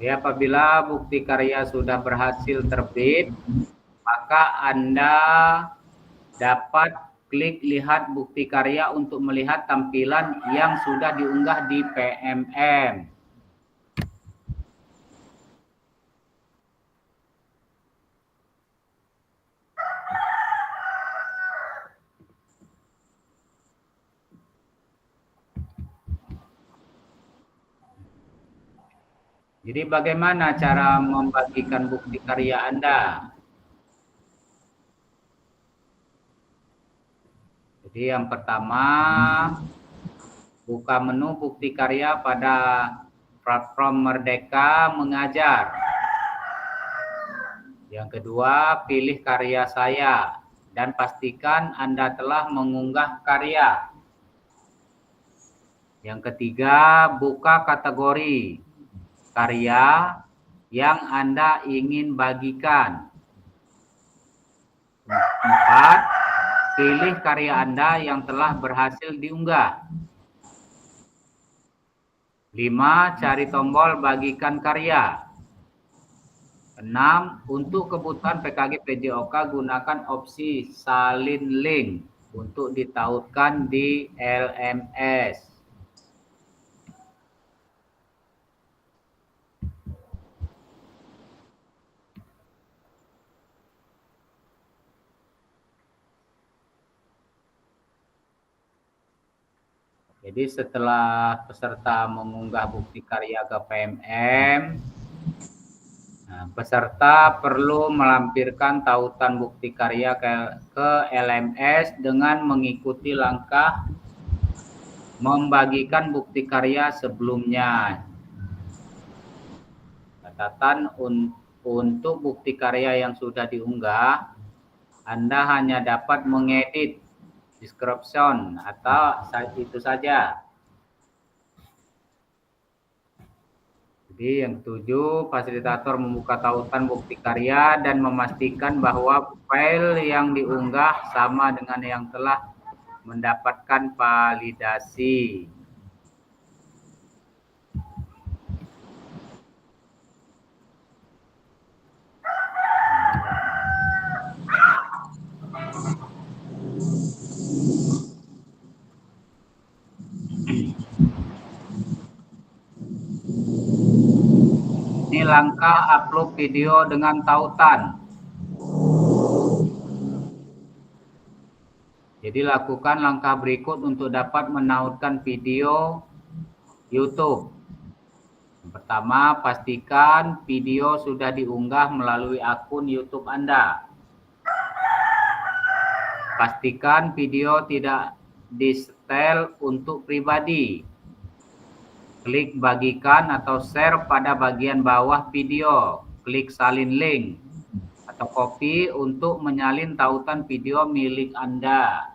Jadi apabila bukti karya sudah berhasil terbit, maka Anda dapat klik lihat bukti karya untuk melihat tampilan yang sudah diunggah di PMM. Jadi bagaimana cara membagikan bukti karya Anda? Jadi yang pertama, buka menu bukti karya pada platform Merdeka Mengajar. Yang kedua, pilih karya saya dan pastikan Anda telah mengunggah karya. Yang ketiga, buka kategori karya yang Anda ingin bagikan. 4. Pilih karya Anda yang telah berhasil diunggah. 5. Cari tombol bagikan karya. 6. Untuk kebutuhan PKG PJOK gunakan opsi salin link untuk ditautkan di LMS. Jadi setelah peserta mengunggah bukti karya ke PMM, peserta perlu melampirkan tautan bukti karya ke LMS dengan mengikuti langkah membagikan bukti karya sebelumnya. Catatan untuk bukti karya yang sudah diunggah, Anda hanya dapat mengedit description atau itu saja. Jadi yang ketujuh, fasilitator membuka tautan bukti karya dan memastikan bahwa file yang diunggah sama dengan yang telah mendapatkan validasi. Ini langkah upload video dengan tautan. Jadi lakukan langkah berikut untuk dapat menautkan video YouTube. Yang pertama, pastikan video sudah diunggah melalui akun YouTube Anda. Pastikan video tidak di-setel untuk pribadi. Klik bagikan atau share pada bagian bawah video. Klik salin link atau copy untuk menyalin tautan video milik Anda.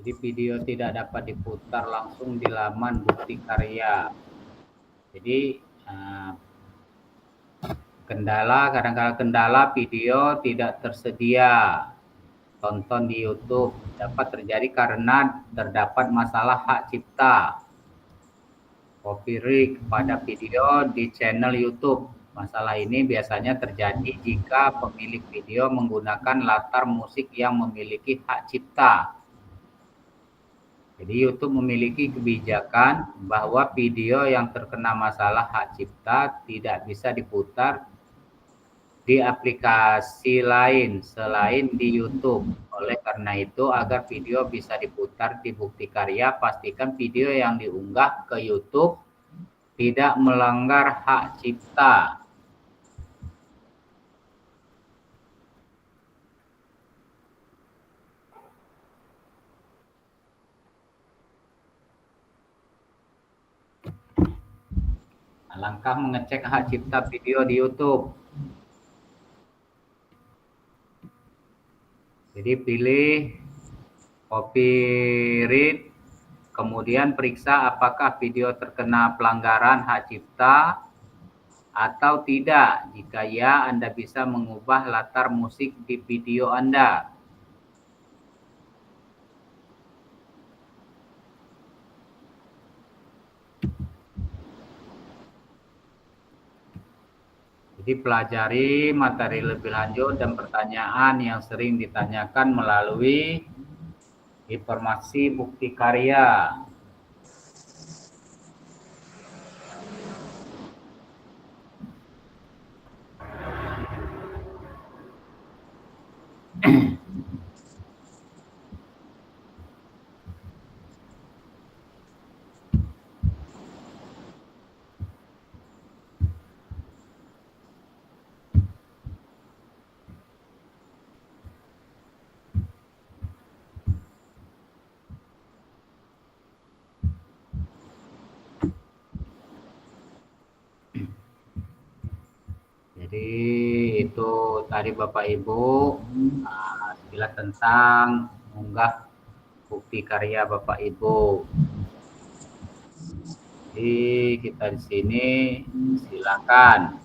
Jadi video tidak dapat diputar langsung di laman bukti karya. Jadi kadang-kadang kendala video tidak tersedia tonton di YouTube dapat terjadi karena terdapat masalah hak cipta copyright pada video di channel YouTube. Masalah ini biasanya terjadi jika pemilik video menggunakan latar musik yang memiliki hak cipta. Jadi YouTube memiliki kebijakan bahwa video yang terkena masalah hak cipta tidak bisa diputar di aplikasi lain selain di YouTube. Oleh karena itu, agar video bisa diputar di bukti karya, pastikan video yang diunggah ke YouTube tidak melanggar hak cipta. Langkah mengecek hak cipta video di YouTube. Jadi pilih copyright, kemudian periksa apakah video terkena pelanggaran hak cipta atau tidak. Jika ya, Anda bisa mengubah latar musik di video Anda. Jadi pelajari materi lebih lanjut dan pertanyaan yang sering ditanyakan melalui informasi bukti karya. Jadi itu tadi Bapak Ibu sekilas tentang mengunggah bukti karya Bapak Ibu. Jadi kita di sini silakan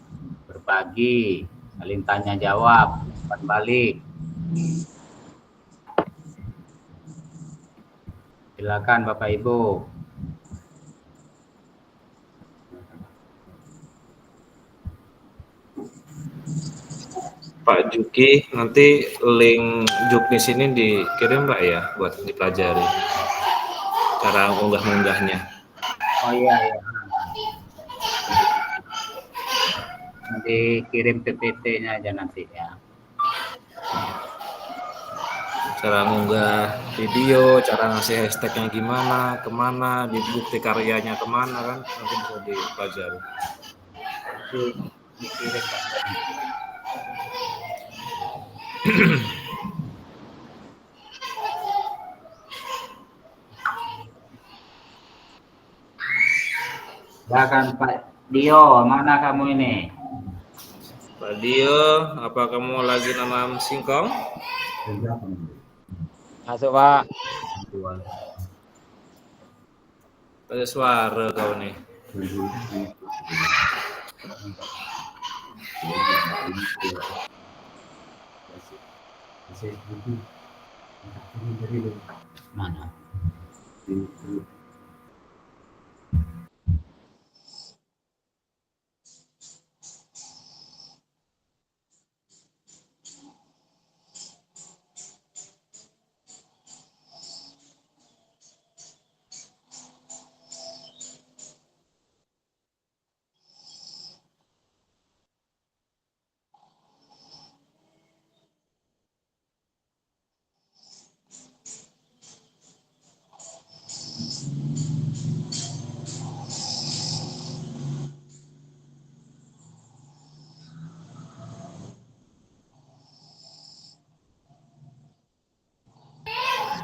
berbagi, saling tanya jawab, umpan balik. Silakan Bapak Ibu. Pak Juki, nanti link Juknis ini dikirim Pak ya buat dipelajari cara unggah-unggahnya. Oh iya ya. Nanti kirim PPT-nya aja nanti ya. Cara ngunggah video, cara ngasih hashtagnya gimana, kemana, di bukti karyanya kemana kan nanti bisa dipelajari. Dikirim Pak. Silakan Pak Dio, mana kamu ini? Pak Dio, apa kamu lagi nanam singkong? Masuk Pak. Ada suara kau nih. Mana?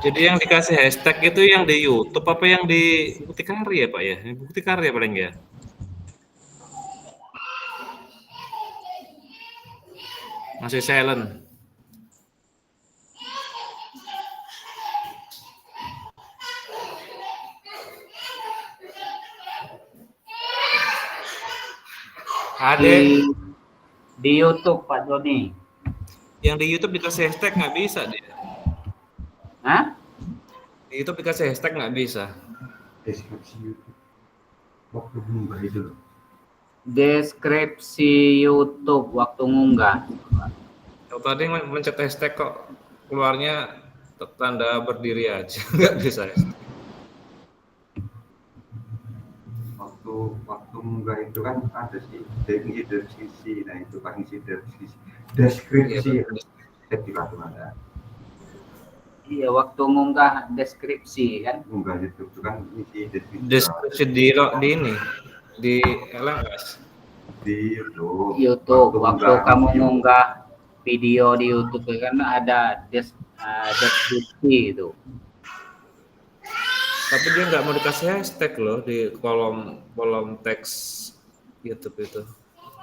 Jadi yang dikasih hashtag itu yang di YouTube apa yang di bukti karya Pak ya? Bukti karya paling ya. Masih silent. Ada di YouTube Pak Joni. yang di YouTube dikasih hashtag nggak bisa dia. Hah? Di YouTube dikasih hashtag nggak bisa. Deskripsi YouTube waktu mengunggah itu loh. Deskripsi YouTube waktu ngunggah. Kalau tadi mencet hashtag kok keluarnya tanda berdiri aja, nggak bisa. Waktu mengunggah itu kan ada sih deskripsi, nah itu kan isi deskripsi Iya, di kartu ada. Iya, waktu ngunggah deskripsi kan. Mengunggah YouTube itu kan isi deskripsi di ini di LMS. di YouTube. YouTube waktu mengunggah kamu video. ngunggah video di YouTube kan ada deskripsi itu. Tapi dia nggak mau dikasih hashtag loh di kolom teks YouTube itu.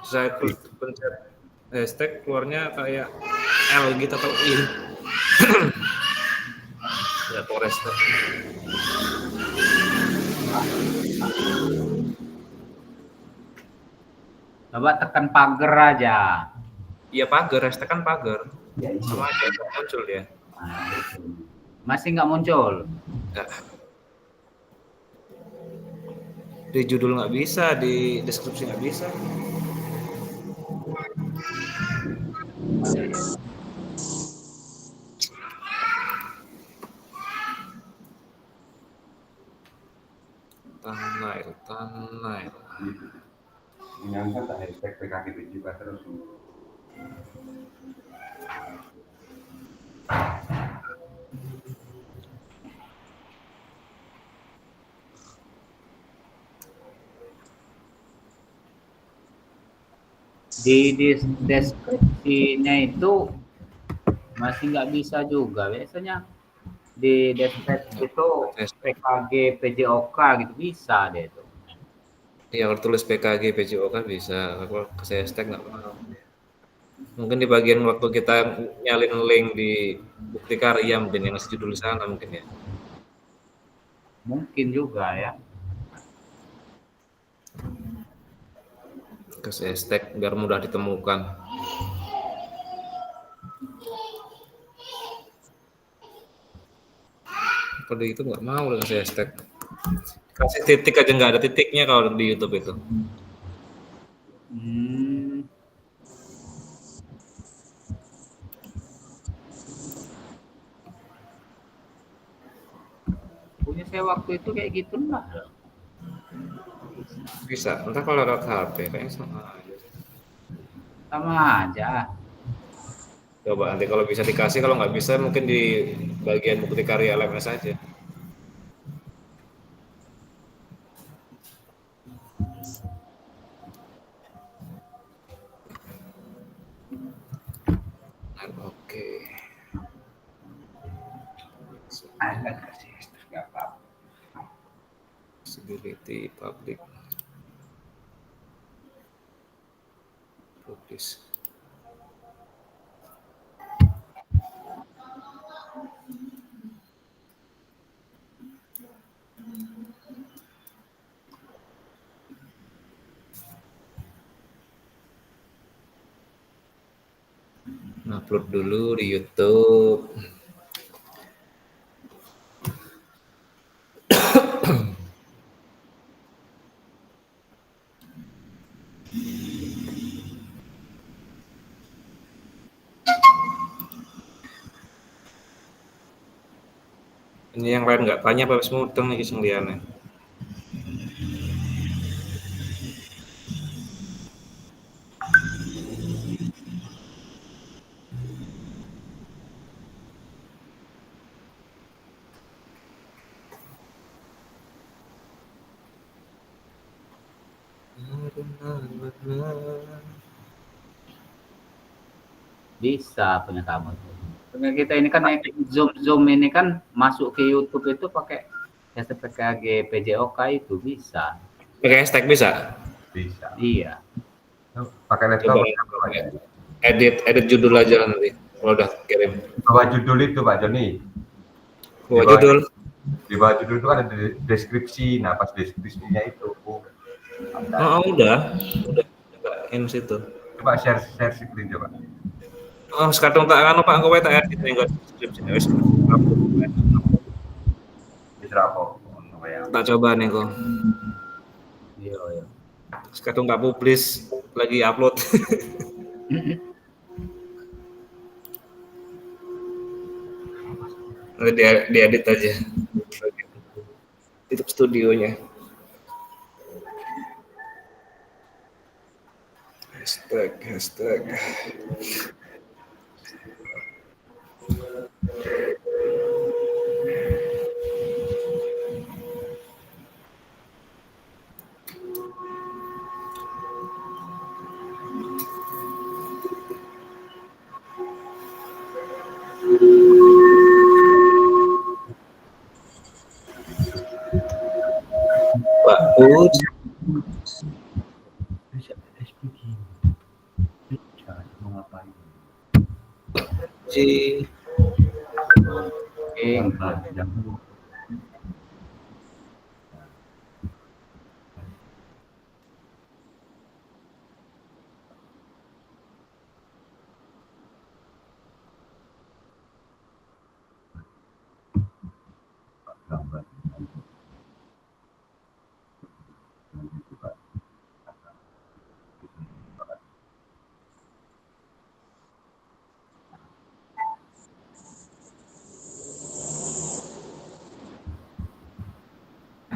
Saya pencet hashtag keluarnya kayak L gitu atau I. Ya hashtag. Coba tekan pagar aja. Iya pagar, hashtag kan pagar. Ya, iya. Sama aja nggak muncul dia. Masih nggak muncul. Nggak. Di judul nggak bisa, di deskripsi nggak bisa. Thumbnail. Menyangkut hashtag PKGB juga terus. Di deskripsinya itu masih nggak bisa juga. Biasanya di deskripsi itu PKG PJOK gitu bisa deh itu. Iya, kalau tulis PKG PJOK bisa. Kalau kasih hashtag nggak mau. Mungkin di bagian waktu kita nyalin link di bukti karya mungkin yang ngasih judul di sana mungkin ya. Mungkin juga ya. Kasih hashtag biar mudah ditemukan. Kalau itu nggak mau kasih hashtag. Kasih titik aja nggak ada titiknya kalau di YouTube itu. Punya saya waktu itu kayak gitu lah. Bisa. Entah kalau lewat HP kayaknya sama aja. Sama aja. Coba nanti kalau bisa dikasih, kalau nggak bisa mungkin di bagian bukti karya LMS aja. Oke. Ada kasih hashtag nggak apa-apa. Possibility public. Publish. Upload dulu di YouTube. Ini yang lain nggak tanya apa semua utang nih kesengliannya. Bisa punya kamu. Punya kita ini kan zoom ini kan masuk ke YouTube itu pakai hashtag PKG PJOK itu bisa. Pakai hashtag bisa? Bisa. Iya. Pakai laptop. Coba edit judul aja nanti kalau udah kirim. Bawa judul itu Pak Joni. Bawa judul. Di bawah judul itu kan ada deskripsi. Nah pas deskripsinya itu. Oh, udah. in situ. Coba share screen coba. Oh, sekarang tak anu Pak, kowe tak edit ning deskripsi wis. Bisa apa? Ono ya. Tak coba nih kok. Iya, iya. Sekarang tak publis lagi upload. Nanti diedit aja. Tutup studionya. Hashtag. Bagus. Mau ngapain? Si Yang gambar.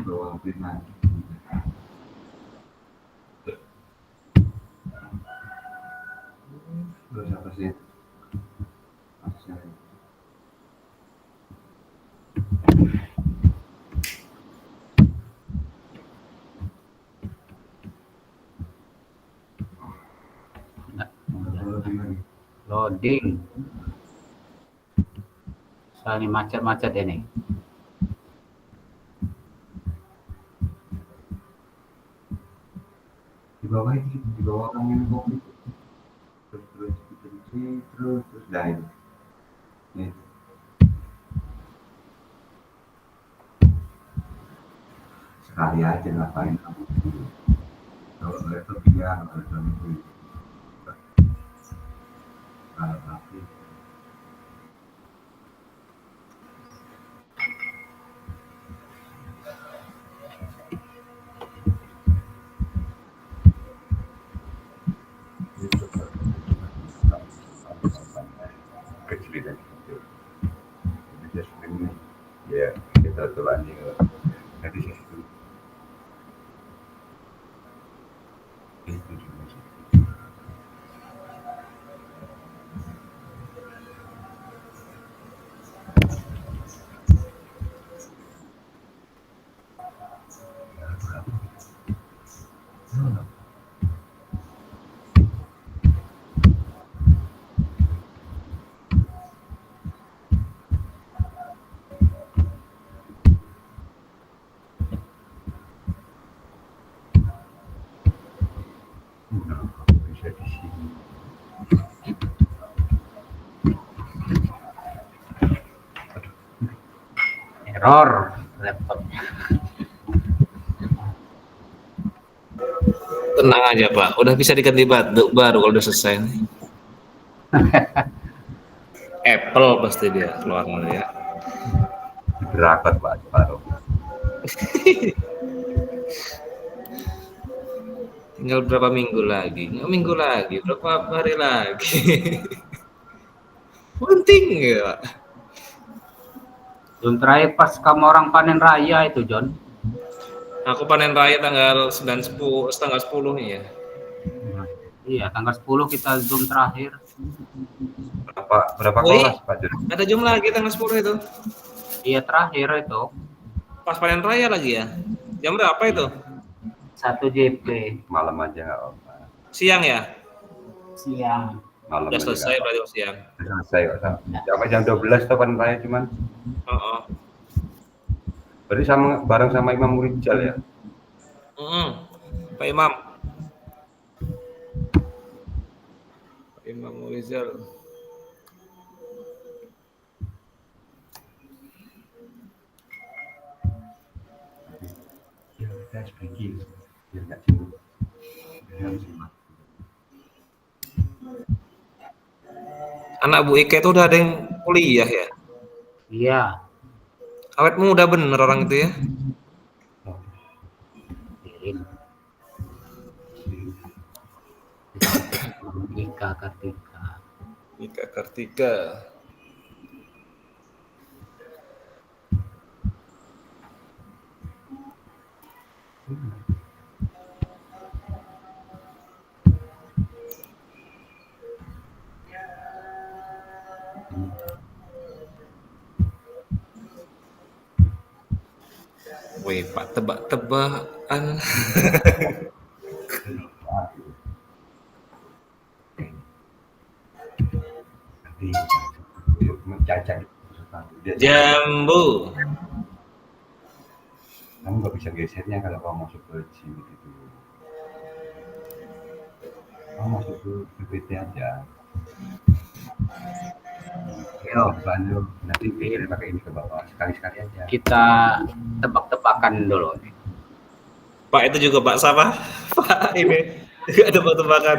Bawa firman. Terus apa sih? Loading. Soalnya macet-macet ini. Di bawah angin kopi. Terus lain. Nih. Sekali aja ngapain kamu? Kalau laptop ya, kalau itu. Kalau tapi kecil dan kecil. Jadi sebenarnya ya kita tulangnya dari situ. Itu juga sih. Bisa di sini. Error laptop. tenang aja Pak, udah bisa diganti baru kalau udah selesai. Apple pasti dia keluarnya ya. Berakot Pak Separuh. Tinggal berapa minggu lagi? Nggak minggu lagi, berapa hari lagi? Penting ya Pak. Belum terakhir pas kamu orang panen raya itu, John. Aku panen raya tanggal 10 nih ya. Iya, tanggal 10 kita Zoom terakhir. Berapa Woi, kelas Pak Jun? ada jam lagi tanggal 10 itu. Iya, terakhir itu. Pas panen raya lagi ya. Jam berapa itu? 1 JP. Malam aja nggak apa. Siang ya? Siang. Malam Udah aja selesai nggak berarti apa. siang. Selesai kok. Sampai jam 12 tuh kan raya cuman. Oh. Berarti bareng sama Imam Murijal ya? Pak Imam. Pak Imam Rizal. Ya kita pergi. Biar nggak sibuk. Biar nggak sibuk. Anak Bu Ike itu udah ada yang kuliah ya? Iya, Awetmu udah bener orang itu ya? kirim Ika Kartika. Ika Kartika. Wih, Pak tebak-tebakan. Mencacat dia Jambu. kamu nggak bisa gesernya kalau kamu masuk ke gym itu. Kamu masuk ke PPT aja. Yo, Bantu nanti geser pakai ini ke bawah sekali-sekali aja. kita tebak-tebakan dulu. Pak itu juga Pak siapa? Pak ini juga tebak-tebakan.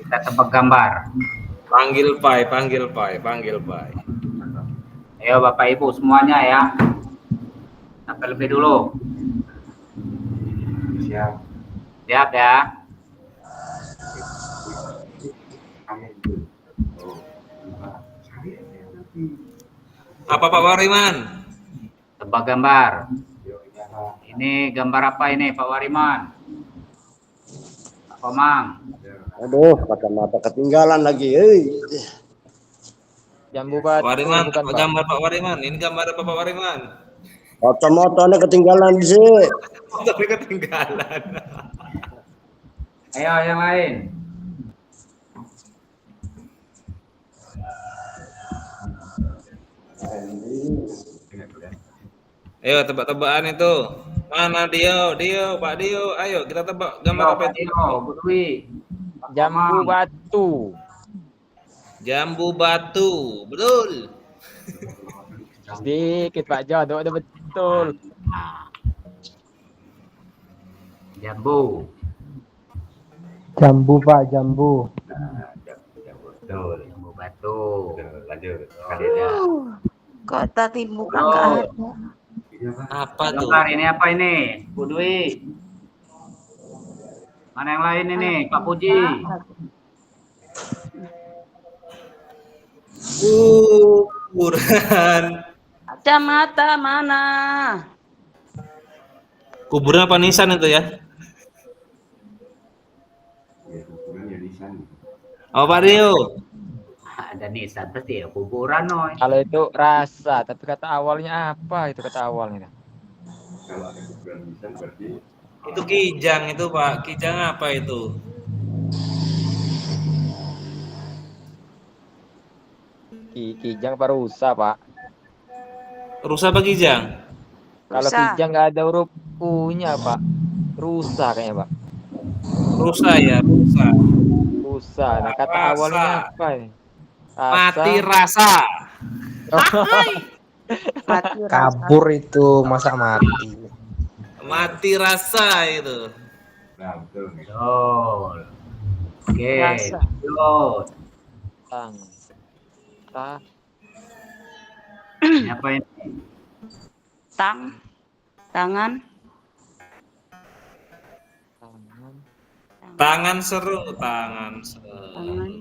Kita tebak gambar. Panggil Pai, panggil Pai, panggil Pai. Ayo Bapak Ibu semuanya ya. Sampai lebih dulu. Siap. Siap ya. Amin. Oh, sekali aja nanti. Apa Pak Wariman? Tebak gambar. Yo, ini apa? Ini gambar apa ini Pak Wariman? Pak Komang. Aduh, kacamata ketinggalan lagi. Jambu Pak batu Wariman, bukan apa Pak. gambar Pak Wariman? Ini gambar apa Pak Wariman? Kacamata ketinggalan di sini. Oh, tapi ketinggalan. Ayo yang lain. Ayo tebak-tebakan itu. Mana Dio? Dio, Pak Dio. Ayo kita tebak gambar apa itu? Bu Dwi. Jambu batu. Jambu batu. Betul. Sedikit Pak Jo, udah betul. Nah. Jambu. Jambu Pak, jambu. Nah, betul. Jambu batu. Betul. Lanjut. Sekali aja. Kok tadi bukan Oh. nggak ada? Ini apa? Apa tuh? Gambar ini apa ini? Bu Dwi. Mana yang lain ini? Pak Puji. Kuburan. Kacamata mana? Kuburan apa nisan itu ya? Ya, ukuran ya lisan. Oh Pak Dio. Ada nisan pasti ya kuburan oi. Kalau itu rasa, tapi kata awalnya apa itu kata awalnya? Kalau ada ukuran lisan berarti Itu kijang itu Pak. Kijang apa itu? Kijang apa rusa Pak? Rusa apa kijang? Kalau Rusa. kijang nggak ada huruf U-nya Pak. Rusa kayaknya Pak. Rusa ya, rusa. Rusa. Nah kata Rasa. awalnya apa ini? Mati rasa. Mati rasa. Kabur itu masa mati. Mati rasa itu. nah betul. Betul. Oke. Rasa. Lanjut. Tang. Ta. Ini apa ini? Tangan. Tangan. Tangan seru, tangan seru. Tangan.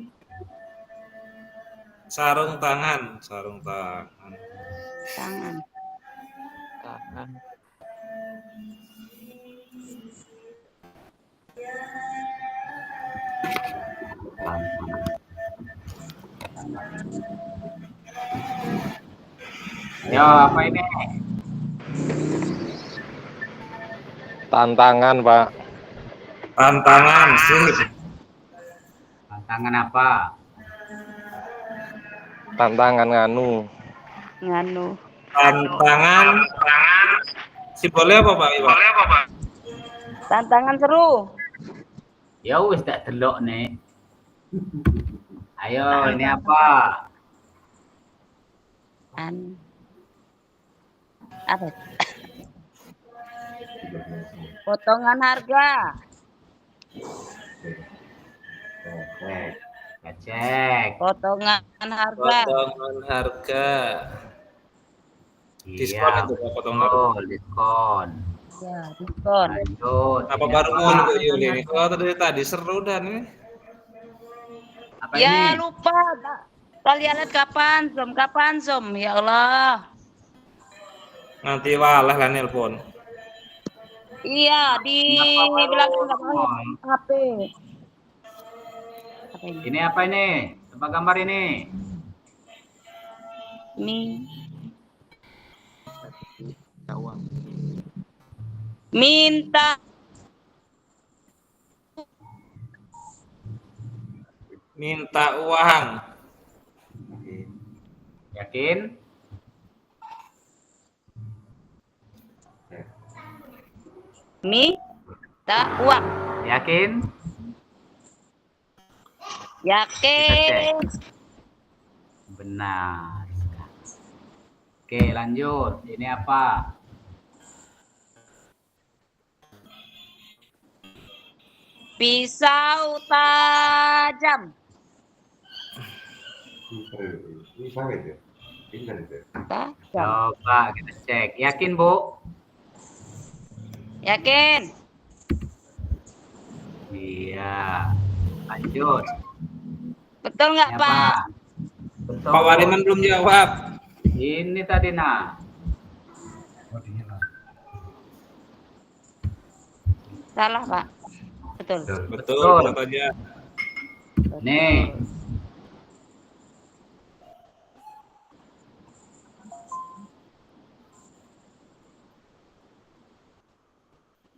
Sarung tangan, sarung tangan. Tangan. Tangan. Yo, apa ini? Tantangan, Pak. Tantangan, sip. Tantangan apa? Tantangan nganu. Nganu. Tantangan. Simbolnya apa Pak? Tantangan seru. Ya wis tak delok nih. Ayo, ini apa? Apa? Potongan harga. Kita cek. Potongan harga. Potongan harga. Diskon Iya, itu Pak, potongan harga. betul, diskon. Ya, diskon. Lanjut. Apa Ini baru apa? mau Bu Yuli ini? Kalau tadi seru dan ini. Apa Ya, ini? lupa. Kalian lihat kapan Zoom? Ya Allah. Nanti walah lah nelpon. Iya, di Kenapa baru belakang nggak mau nongol? HP. Apa ini? Ini apa ini? Coba gambar ini. Minta Minta uang. Yakin? minta uang. Yakin? Yakin. Benar. Oke, lanjut. Ini apa? Pisau tajam. Bisa itu. Pintar itu. Tajam. Coba kita cek. Yakin, Bu? Yakin. Iya. Lanjut. Betul nggak, Ini Pak? apa? Betul. Pak Wariman belum jawab. Ini tadi, nah. Salah, Pak. Betul. Betul, betul aja. Nih.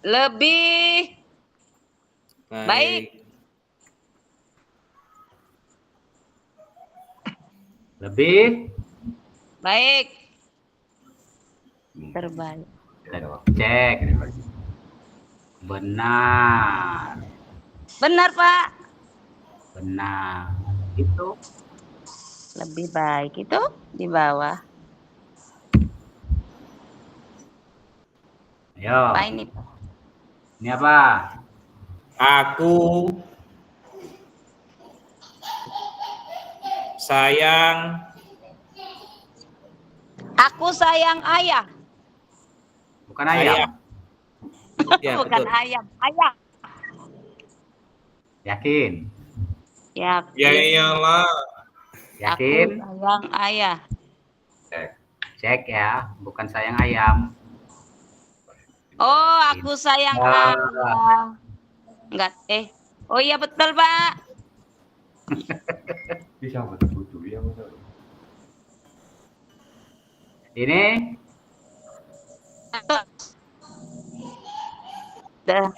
Lebih baik. Lebih Baik. Terbaik. kita cek. Benar. Benar, Pak. Benar. Itu Lebih baik itu di bawah. ayo. Apa ini, Pak? Ini apa? Aku sayang Aku sayang ayah. Bukan ayam. Ya, Bukan betul. ayam. Ayah. Yakin? Yakin. Ya iyalah. Yakin? Aku sayang ayah. Cek ya, bukan sayang ayam. Oh, aku sayang Ah. ayah. Enggak, oh iya betul, Pak. Bisa betul-betul ya. Ini Dah.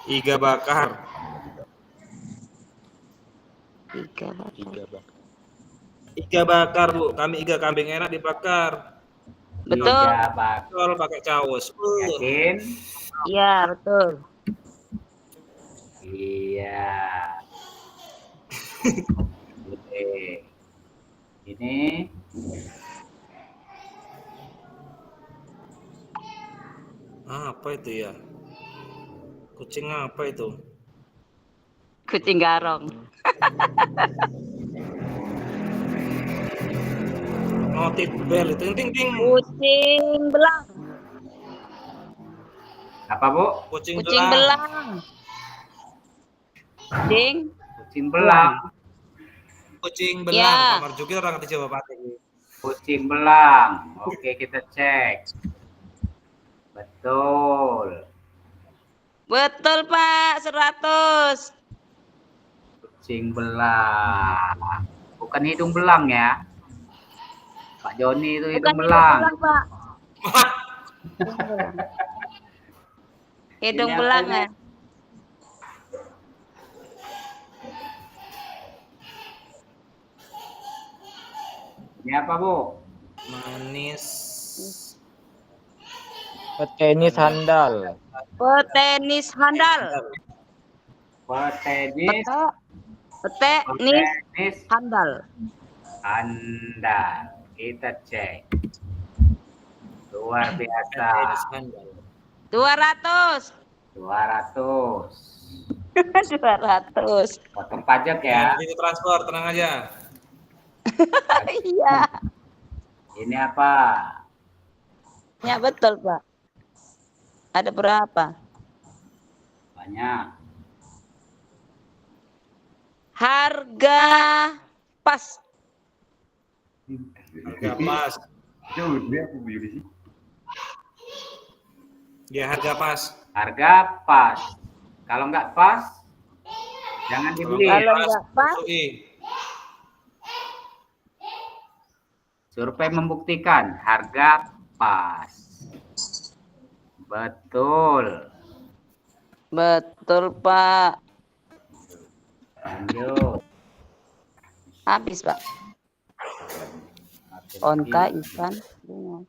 Iga bakar. Tiga, Pak. Iga bakar, Bu. Kami iga kambing enak dibakar. Betul. Iga bakar. Betul pakai caus. Yakin? Iya, betul. Iya. Oke. Ini Apa itu ya? Kucing apa itu? Kucing garong. Notit bell itu ting ting. Kucing belang. apa, Bu? Kucing Kucing belang. belang. Kucing. Kucing belang. Kucing Ya. belang. Kamar juga orang ngerti jawabannya. Kucing belang. Oke, kita cek. Betul. Betul, Pak. 100. Kucing belang. Bukan hidung belang ya. Pak Joni itu Bukan hidung hidung belang. belang, Pak. Hidung belang. Hidung Ini apa belang, ini? ya. Ini apa, Bu? Manis. Petenis handal. Petenis handal. Petenis. Petenis Petenis handal. handal. Kita cek. Luar biasa. Petenis handal. 200. 200. 200. Potong pajak ya. Nanti transfer, tenang aja. Iya. Ini apa? Ya betul, Pak. Ada berapa? Banyak. Harga pas. Harga pas. Jauh dia aku beli sih. Ya, harga pas. Harga pas. Kalau nggak pas, jangan dibeli. Kalau nggak pas, Suhi. Survei membuktikan harga pas. Betul. betul, Pak. Lanjut. Habis, Pak. Onta, ikan, bunga.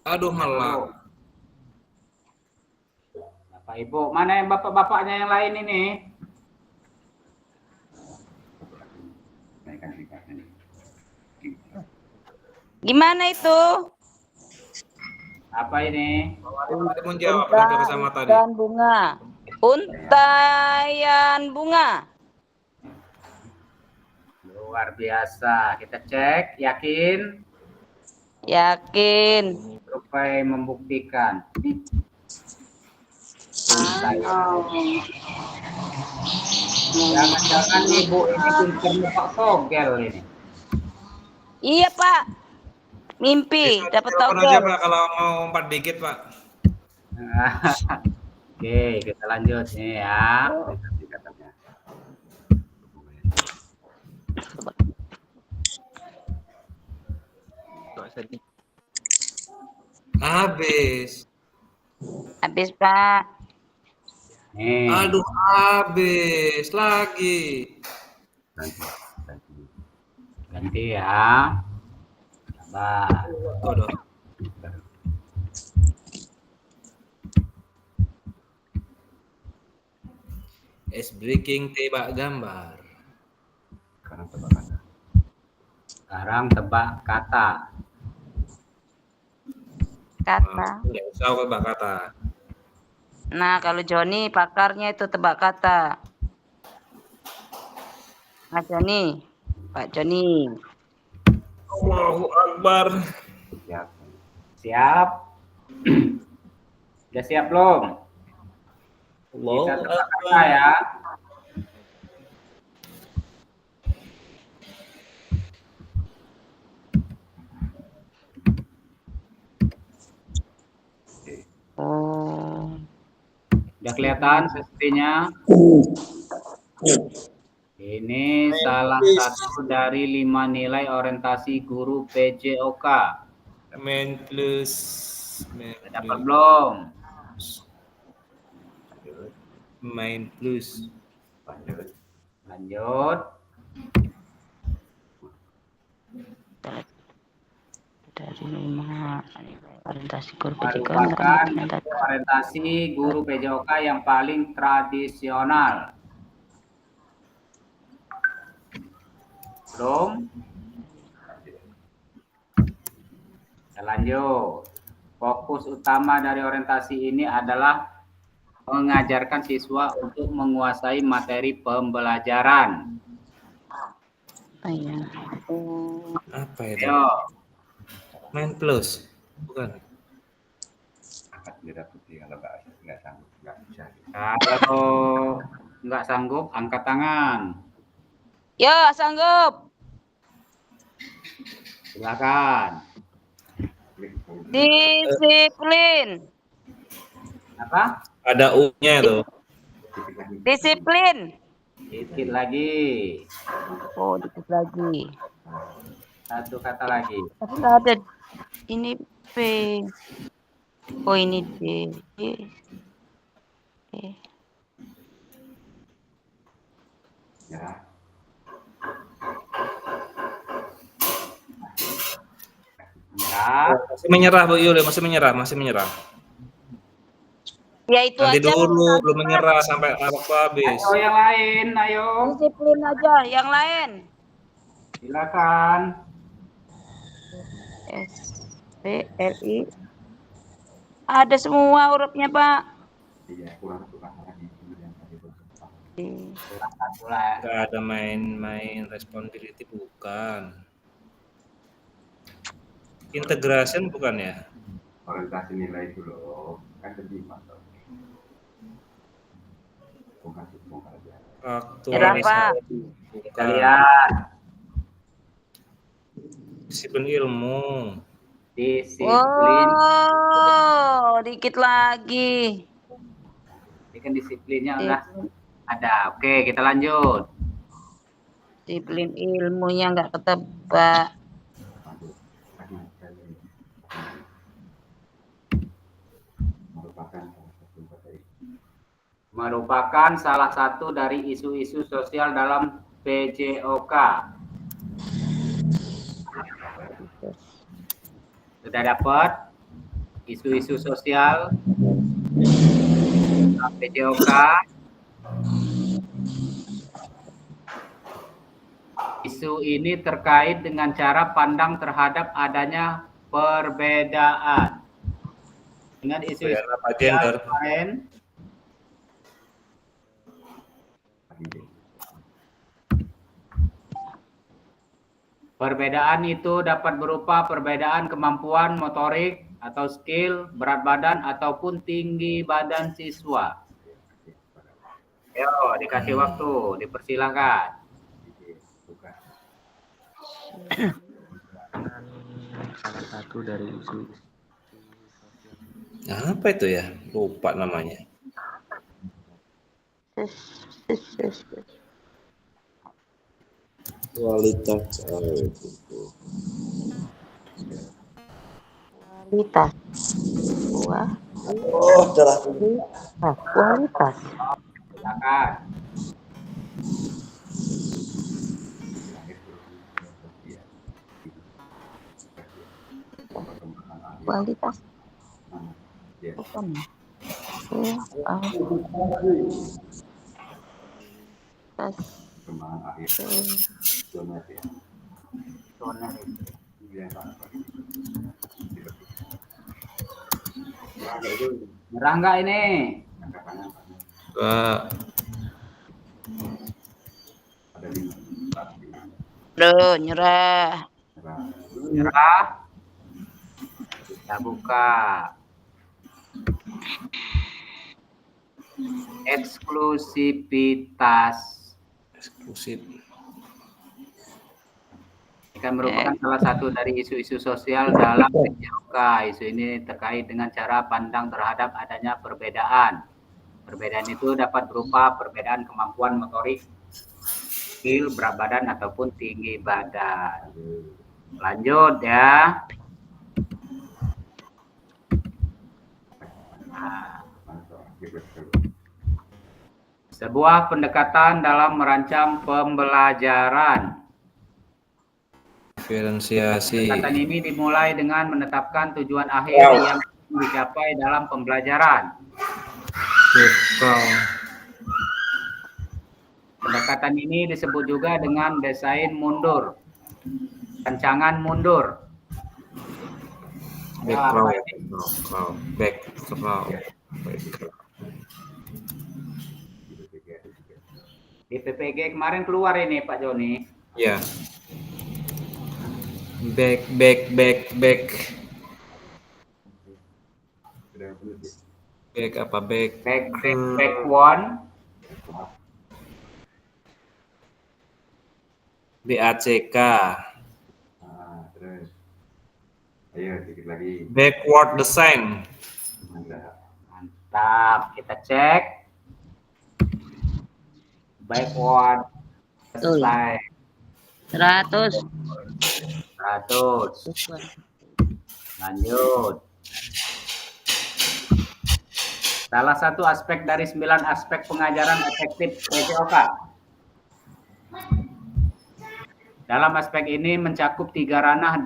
Aduh, malah. Bapak Ibu, mana yang bapak-bapaknya yang lain ini? Gimana itu? Apa ini? Tadi mau jawab Unta, harga sama tadi. ikan, bunga. Untayan bunga. Luar biasa. Kita cek, yakin? Yakin. Survei membuktikan. Jangan-jangan Ibu ini pinternya Pak Togel ini. Iya, Pak. Mimpi Bisa dapat telepon aja, togel. Pak, kalau mau 4 dikit, Pak. Oke, kita lanjut nih ya. Habis. Habis, Pak. Nih, Aduh, habis lagi. ganti ya. Sabar. Aduh. Es breaking tebak gambar. Sekarang tebak kata. Kata. Nggak usah tebak kata. Nah, kalau Joni pakarnya itu tebak kata. Nah, Joni. Pak Joni. Allahu Akbar. Siap? Udah siap belum? Allahu Kita tebak kata Akbar. ya. Oh. Udah kelihatan sesinya? Ini salah satu dari 5 nilai orientasi guru PJOK. Main plus. Dapat belum? Main plus. Lanjut. Dari 5 orientasi guru PJK Merupakan orientasi guru PJOK yang paling tradisional. Belum? Kita lanjut. Fokus utama dari orientasi ini adalah mengajarkan siswa untuk menguasai materi pembelajaran. Iya. Apa itu? Ayo, Main plus. Bukan. kalau nggak sanggup, angkat tangan. Yo, sanggup. Silakan. Disiplin. Apa? Ada U-nya itu. Disiplin. Dikit lagi. Oh, dikit lagi. Satu kata lagi. Tapi nggak ada. Ini P. Oh, ini D. D. Ya. Masih menyerah, Bu Yuli. Masih menyerah. Ya itu Nanti aja. dulu, belum menyerah sampai waktu habis. Ayo yang lain, ayo. Disiplin aja. Yang lain. Silakan. S P L I. Ada semua hurufnya, Pak. Iya, kurang lagi yang tadi itu. Kurang satu lah. Nggak ada main responsibility, bukan. Integration bukan ya? Orientasi nilai itu loh, kan lebih mantap. Bukan aja. Aktualisasi, Kita bukan. lihat Disiplin ilmu. disiplin. Oh, dikit lagi. Ini kan disiplinnya udah ada. Oke, kita lanjut. Disiplin ilmunya nggak ketebak. Merupakan salah satu dari isu-isu sosial dalam PJOK. Sudah dapat isu-isu sosial dalam PJOK? Isu ini terkait dengan cara pandang terhadap adanya perbedaan. Dengan isu-isu Apa sosial gender? kemarin, perbedaan itu dapat berupa perbedaan kemampuan motorik atau skill, berat badan, ataupun tinggi badan siswa. Yo, dikasih waktu, dipersilakan. Salah satu dari isu. Apa itu ya? Lupa namanya. Kualitas Kualitas. Wah, kualitas. Silakan. Kualitas. Bukan. Nyerah nggak ini? Aduh, nyerah. Nyerah. Kita buka. Eksklusivitas. Eksklusif. Ini merupakan salah satu dari isu-isu sosial dalam PJOK. Isu ini terkait dengan cara pandang terhadap adanya perbedaan. Perbedaan itu dapat berupa perbedaan kemampuan motorik, skill, berat badan, ataupun tinggi badan. Lanjut ya. Nah. Sebuah pendekatan dalam merancang pembelajaran. Diferensiasi. Pendekatan ini dimulai dengan menetapkan tujuan akhir yang dicapai dalam pembelajaran. Pendekatan ini disebut juga dengan desain mundur, rancangan mundur. Background. Di PPG kemarin keluar ini Pak Joni. Ya. Back. Back apa back? Back one. BACK. Terus. Ayo dikit lagi. Backward design. Mantap. Kita cek. Backward design. 100. Lanjut. Salah satu aspek dari 9 aspek pengajaran efektif PJOK. Dalam aspek ini mencakup 3 ranah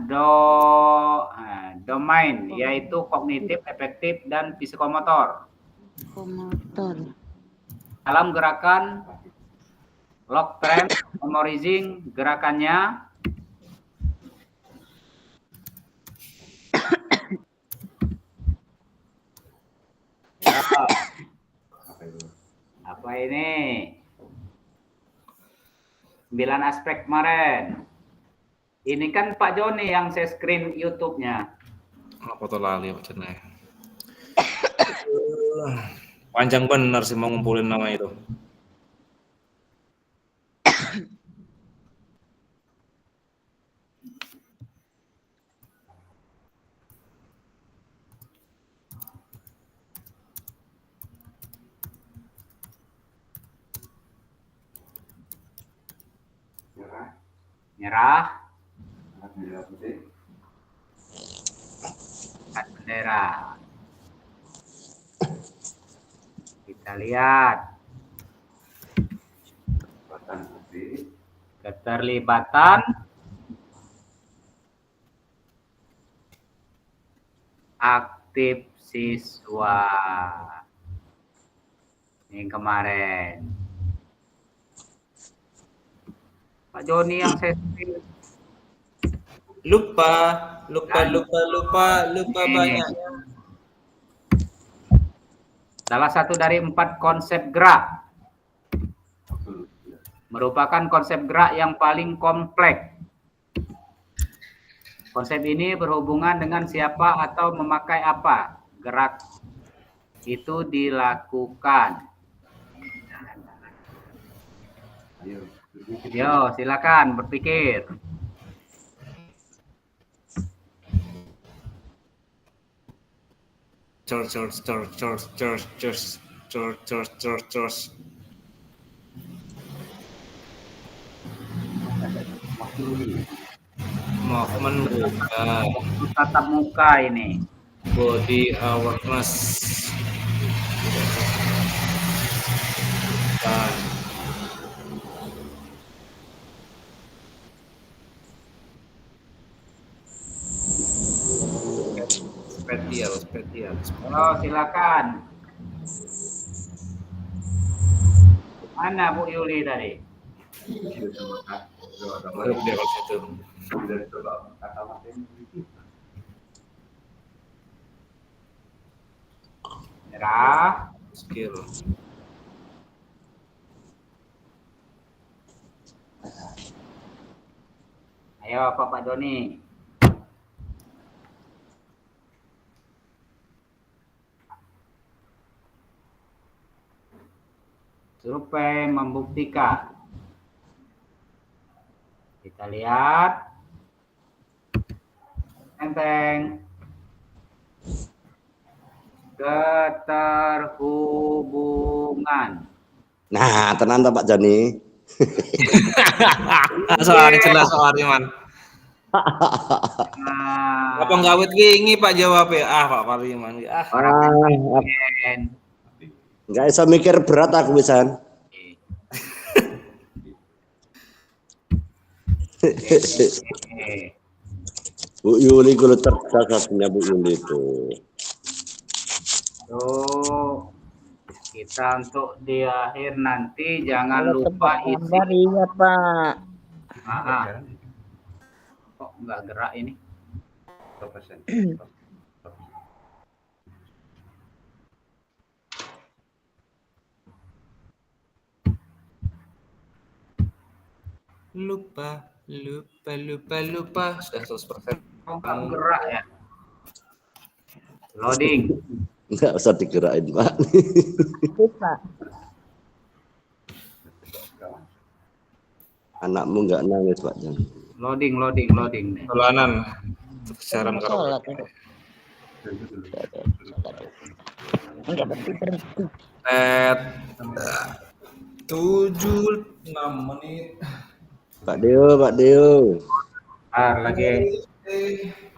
domain, yaitu kognitif, efektif, dan psikomotor. Dalam gerakan lock trend memorizing, gerakannya Apa ini? 9 aspek kemarin. Ini kan Pak Joni yang saya screen YouTube-nya. Apa tuh lali macamnya? Panjang bener sih mau ngumpulin nama itu. Merah, Merah putih. bendera. Kita lihat Batang putih. keterlibatan aktif siswa. Ini kemarin. Pak Joni yang saya screen. Lupa banyak. Salah satu dari 4 konsep gerak. Merupakan konsep gerak yang paling kompleks. Konsep ini berhubungan dengan siapa atau memakai apa gerak itu dilakukan. Yo, silakan berpikir. George. Movement bukan. Tatap muka ini. Body awareness. Bukan. Spatial. Oh, silakan. Mana Bu Yuli tadi? Grup dia kalau situ. Merah, Skill. ayo Pak Joni. Survei membuktikan. Kita lihat. Enteng. Keterhubungan. Nah, tenang toh Pak Joni. Soalnya jelas man. Nah, Apa nggak wet wingi Pak jawab ya? Pak Pariman. Nggak bisa mikir berat aku bisa. Bu Yuli kalau cerdas Bu Yuli itu. Tuh, kita untuk di akhir nanti jangan lupa isi. Iya Pak. Kok nggak gerak ini? Lupa. Sudah 100%. Kok nggak gerak ya? Loading. Nggak usah digerakin Pak. Pak. Anakmu nggak nangis Pak Jan. Loading nih. Dolanan. Siaran kalau. Enggak berhenti. 6 menit. Pak Deo. Lagi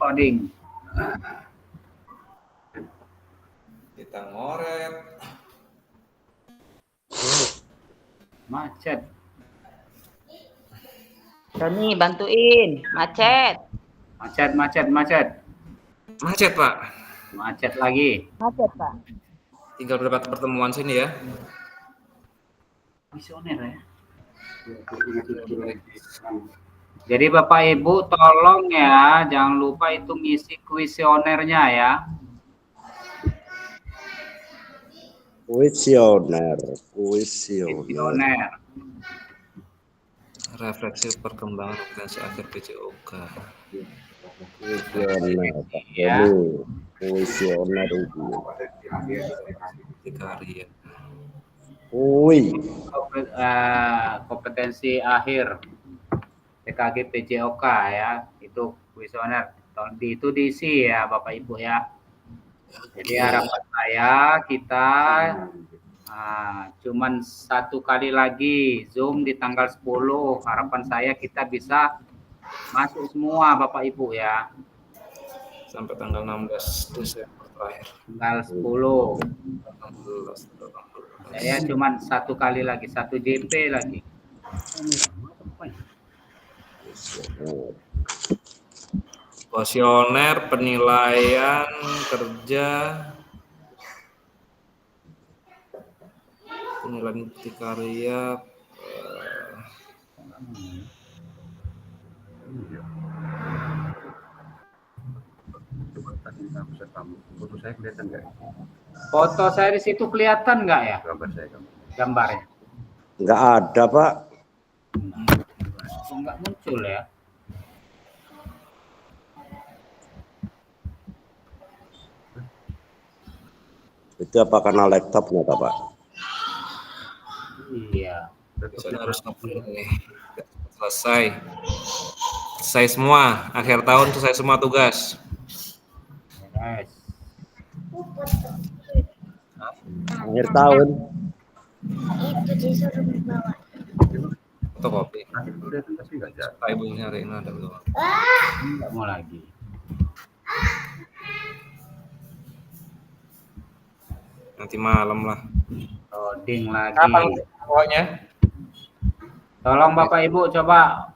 loading. Kita ngoret. Macet. Joni bantuin, macet. Macet Pak. Macet lagi. Macet Pak. Tinggal berapa pertemuan sini ya. Visioner ya. Jadi Bapak Ibu tolong ya, jangan lupa itu ngisi kuesionernya ya. Kuisioner. Visioner. Refleksi perkembangan organisasi akhir PJOK. Kuisioner, Pak Ya. Joni. Kuisioner itu. Karya. Kompetensi akhir TKG PJOK ya, itu kuesioner. Itu diisi ya Bapak Ibu ya. Jadi harapan saya kita cuman 1 kali lagi Zoom di tanggal 10. Harapan saya kita bisa masuk semua Bapak Ibu ya. Sampai tanggal 16 Desember terakhir. Tanggal 10. 16. Saya cuman 1 kali lagi, 1 JP lagi. Kuesioner penilaian kerja, penilaian bukti karya, Foto saya kelihatan nggak? Foto saya di situ kelihatan nggak ya? Gambar saya. Gambarnya? Nggak ada, Pak. Nggak muncul ya? Itu apa karena laptopnya, Pak? Iya. Saya harus ngeprint nih. Selesai semua. Akhir tahun selesai semua tugas. Yes. Akhir tahun. Itu disuruh bawa. Fotokopi. Nanti kelihatan tapi nggak ada. Pak Ibu nyariin ada belum? Nggak mau lagi. Nanti malam lah. Loading lagi. Kapan pokoknya? Tolong Bapak Ibu coba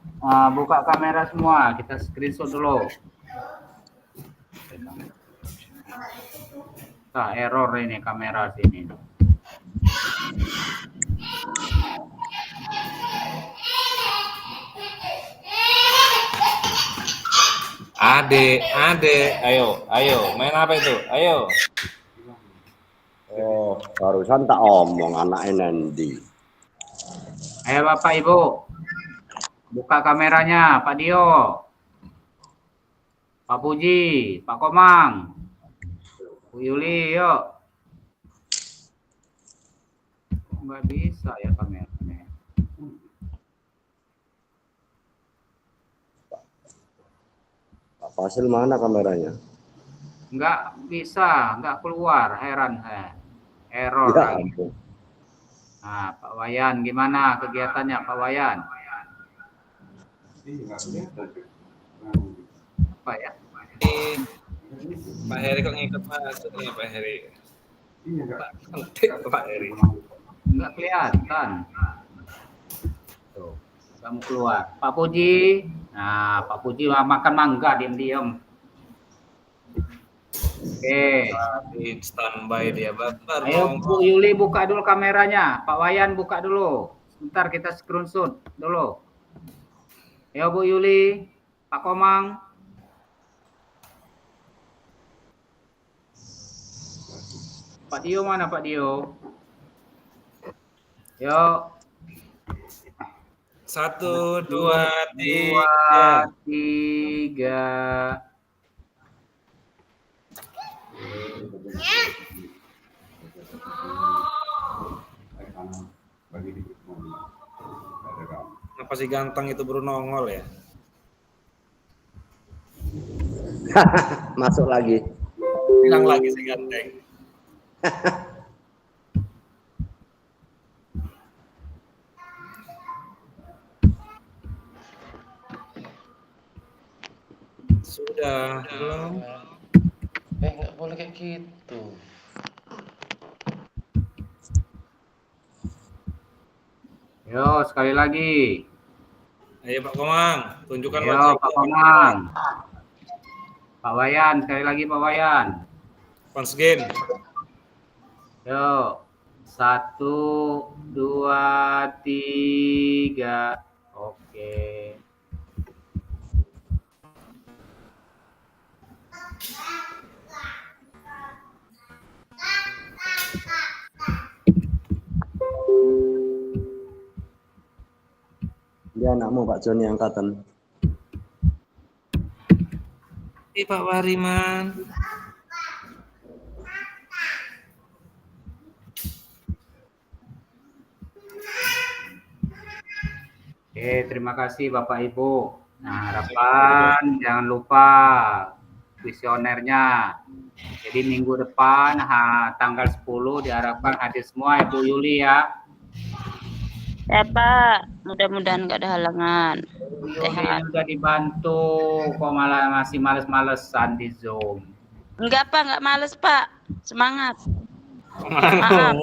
buka kamera semua. Kita screenshot dulu. Error ini kamera sini. Ade, ayo, main apa itu? Ayo. Oh, barusan tak omong anaknya Nendi. Ayo Bapak Ibu, buka kameranya, Pak Dio, Pak Puji, Pak Komang, Bu Yuli, yuk. Nggak bisa ya kameranya. Pak Fasil mana kameranya? Nggak bisa, nggak keluar, heran saya. Error Ya lagi. ampun. Nah, Pak Wayan, gimana kegiatannya Pak Wayan? Apa ya? Pak Heri kok ngikut masuk nih Pak Heri? Pak Heri. Nggak kelihatan. Tuh, kamu keluar. Pak Puji. Nah, Pak Puji makan mangga diam-diam. Oke. Di standby dia baru. Ayo Bu Yuli buka dulu kameranya. Pak Wayan buka dulu. Sebentar kita screenshot dulu. Ayo Bu Yuli, Pak Komang. Pak Dio mana Pak Dio? Yuk. 1, 2, 3. Kenapa si ganteng itu baru nongol ya? Masuk lagi. Bilang lagi si ganteng. Sudah belum? Nggak boleh kayak gitu. Yo, sekali lagi. Ayo Pak Komang, tunjukkan Yo, wajah. Pak Komang. Pak Wayan, sekali lagi Pak Wayan. Once again. Yo, 1, 2, 3. Oke. Ya anakmu Pak Joni angkatan. Pak Wariman. Oke, terima kasih Bapak Ibu. Nah, harapan jangan lupa kuesionernya. Jadi minggu depan tanggal 10 diharapkan hadir semua Ibu Yuli ya. Ya Pak, mudah-mudahan nggak ada halangan. Ibu Yuli Sehat. udah dibantu, kok malah masih males-malesan di Zoom. Enggak Pak, nggak males Pak. Semangat. Maaf.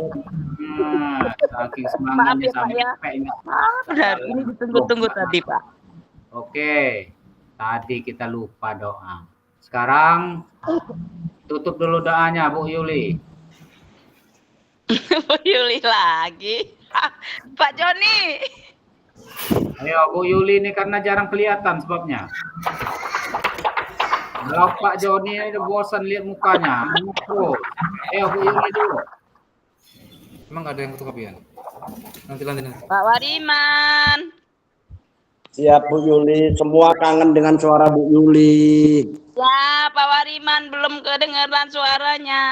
Saking semangatnya Maaf ya, Pak, sampai ya. capeknya. Benar, ini ditunggu-tunggu tadi Pak. Oke, tadi kita lupa doa. Sekarang tutup dulu doanya Bu Yuli. Bu Yuli lagi. Pak Joni. Ayo Bu Yuli ini karena jarang kelihatan sebabnya. Kalau Pak Joni udah bosan lihat mukanya. Ayo Bu Yuli dulu. Emang nggak ada yang ketukapian? Nanti. Pak Wariman. Siap Bu Yuli, semua kangen dengan suara Bu Yuli. Ya, Pak Wariman belum kedengaran suaranya.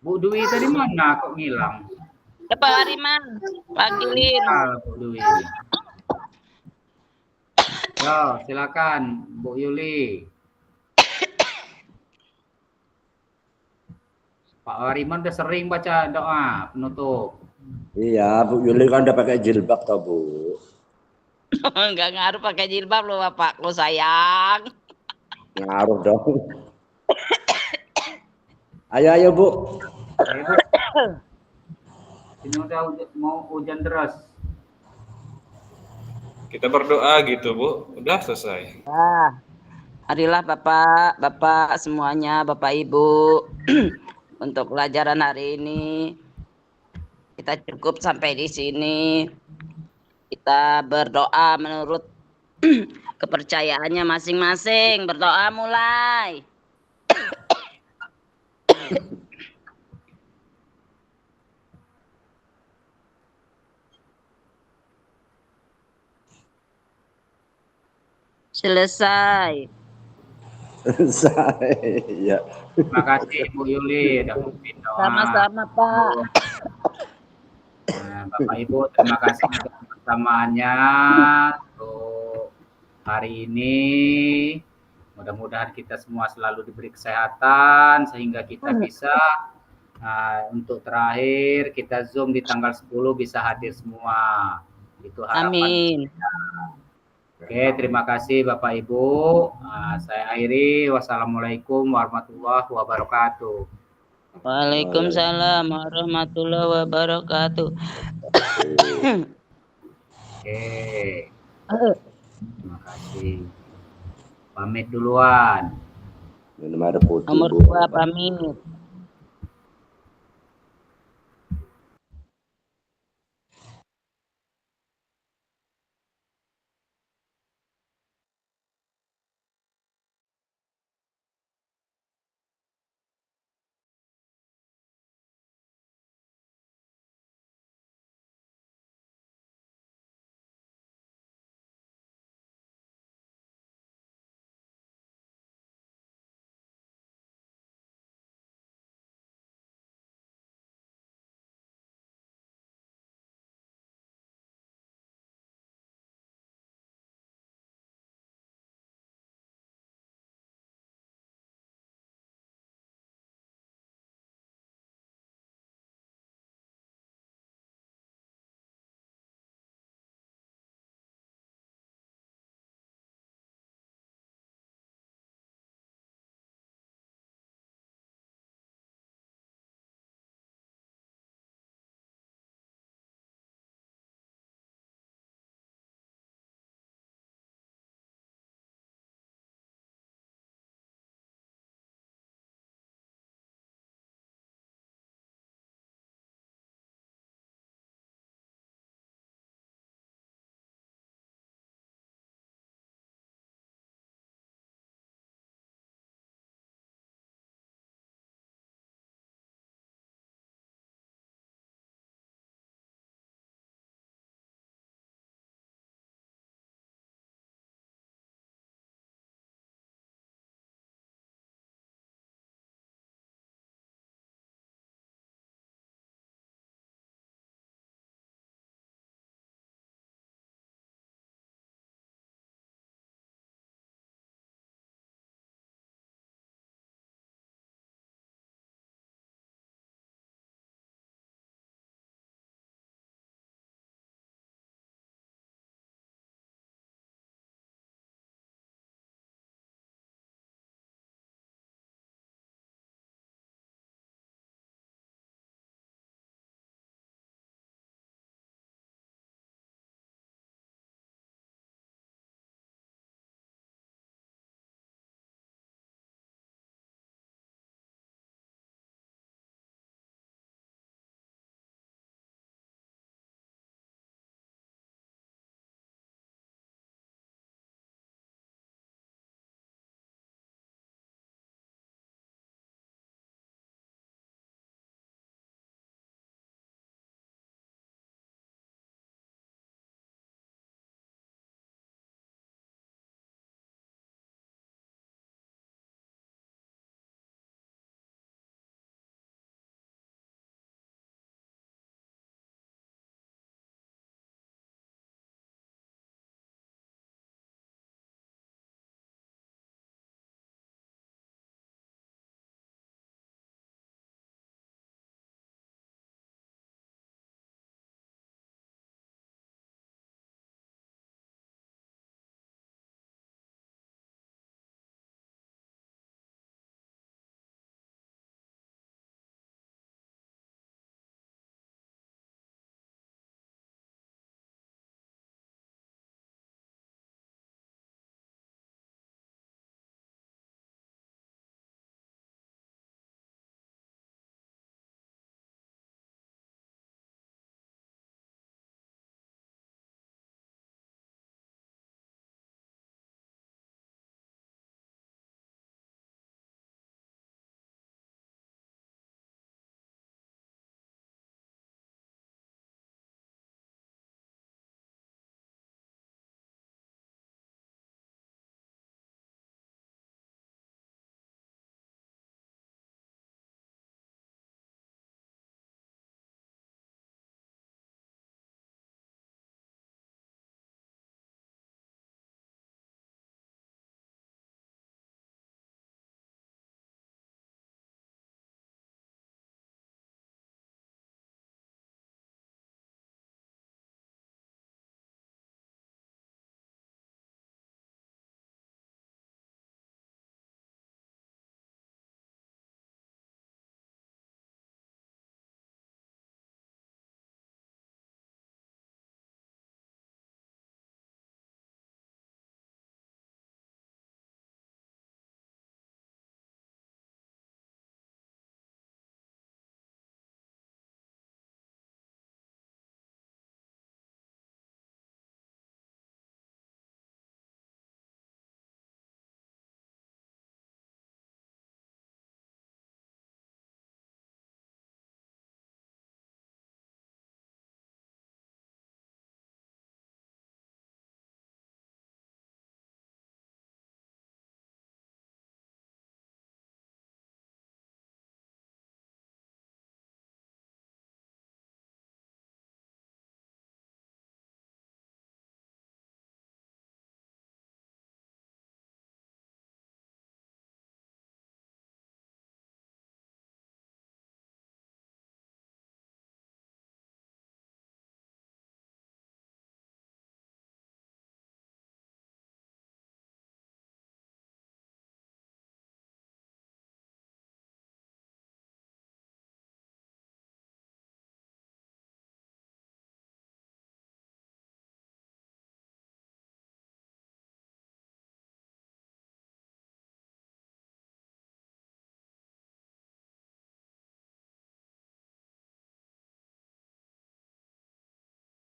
Bu Dwi tadi mana kok ngilang? Ya, Pak Wariman, panggilin. Bu Dwi. Yo, silakan Bu Yuli. Pak Wariman udah sering baca doa penutup. Iya, Bu Yuli kan udah pakai jilbab toh Bu. Enggak ngaruh pakai jilbab loh Bapakku sayang. Ngaruh dong. Ayo Bu. Ayo, Bu. Ini udah mau hujan deras. Kita berdoa gitu Bu, udah selesai. Nah, marilah Bapak semuanya, Bapak Ibu. Untuk pelajaran hari ini kita cukup sampai di sini. Kita berdoa menurut kepercayaannya masing-masing. Berdoa mulai. Selesai. Iya. Terima kasih Bu Yuli udah pimpin doa. Sama-sama Pak. Nah, Bapak Ibu terima kasih untuk kebersamaannya untuk hari ini. Mudah-mudahan kita semua selalu diberi kesehatan sehingga kita bisa untuk terakhir kita Zoom di tanggal 10 bisa hadir semua. Itu harapan. Amin. Kita. Oke, terima kasih Bapak Ibu. Saya akhiri. Wassalamualaikum warahmatullahi wabarakatuh. Waalaikumsalam warahmatullahi wabarakatuh. Oke. Terima kasih. Pamit duluan. Minum air putih. Nomor Bu. 2 pamit.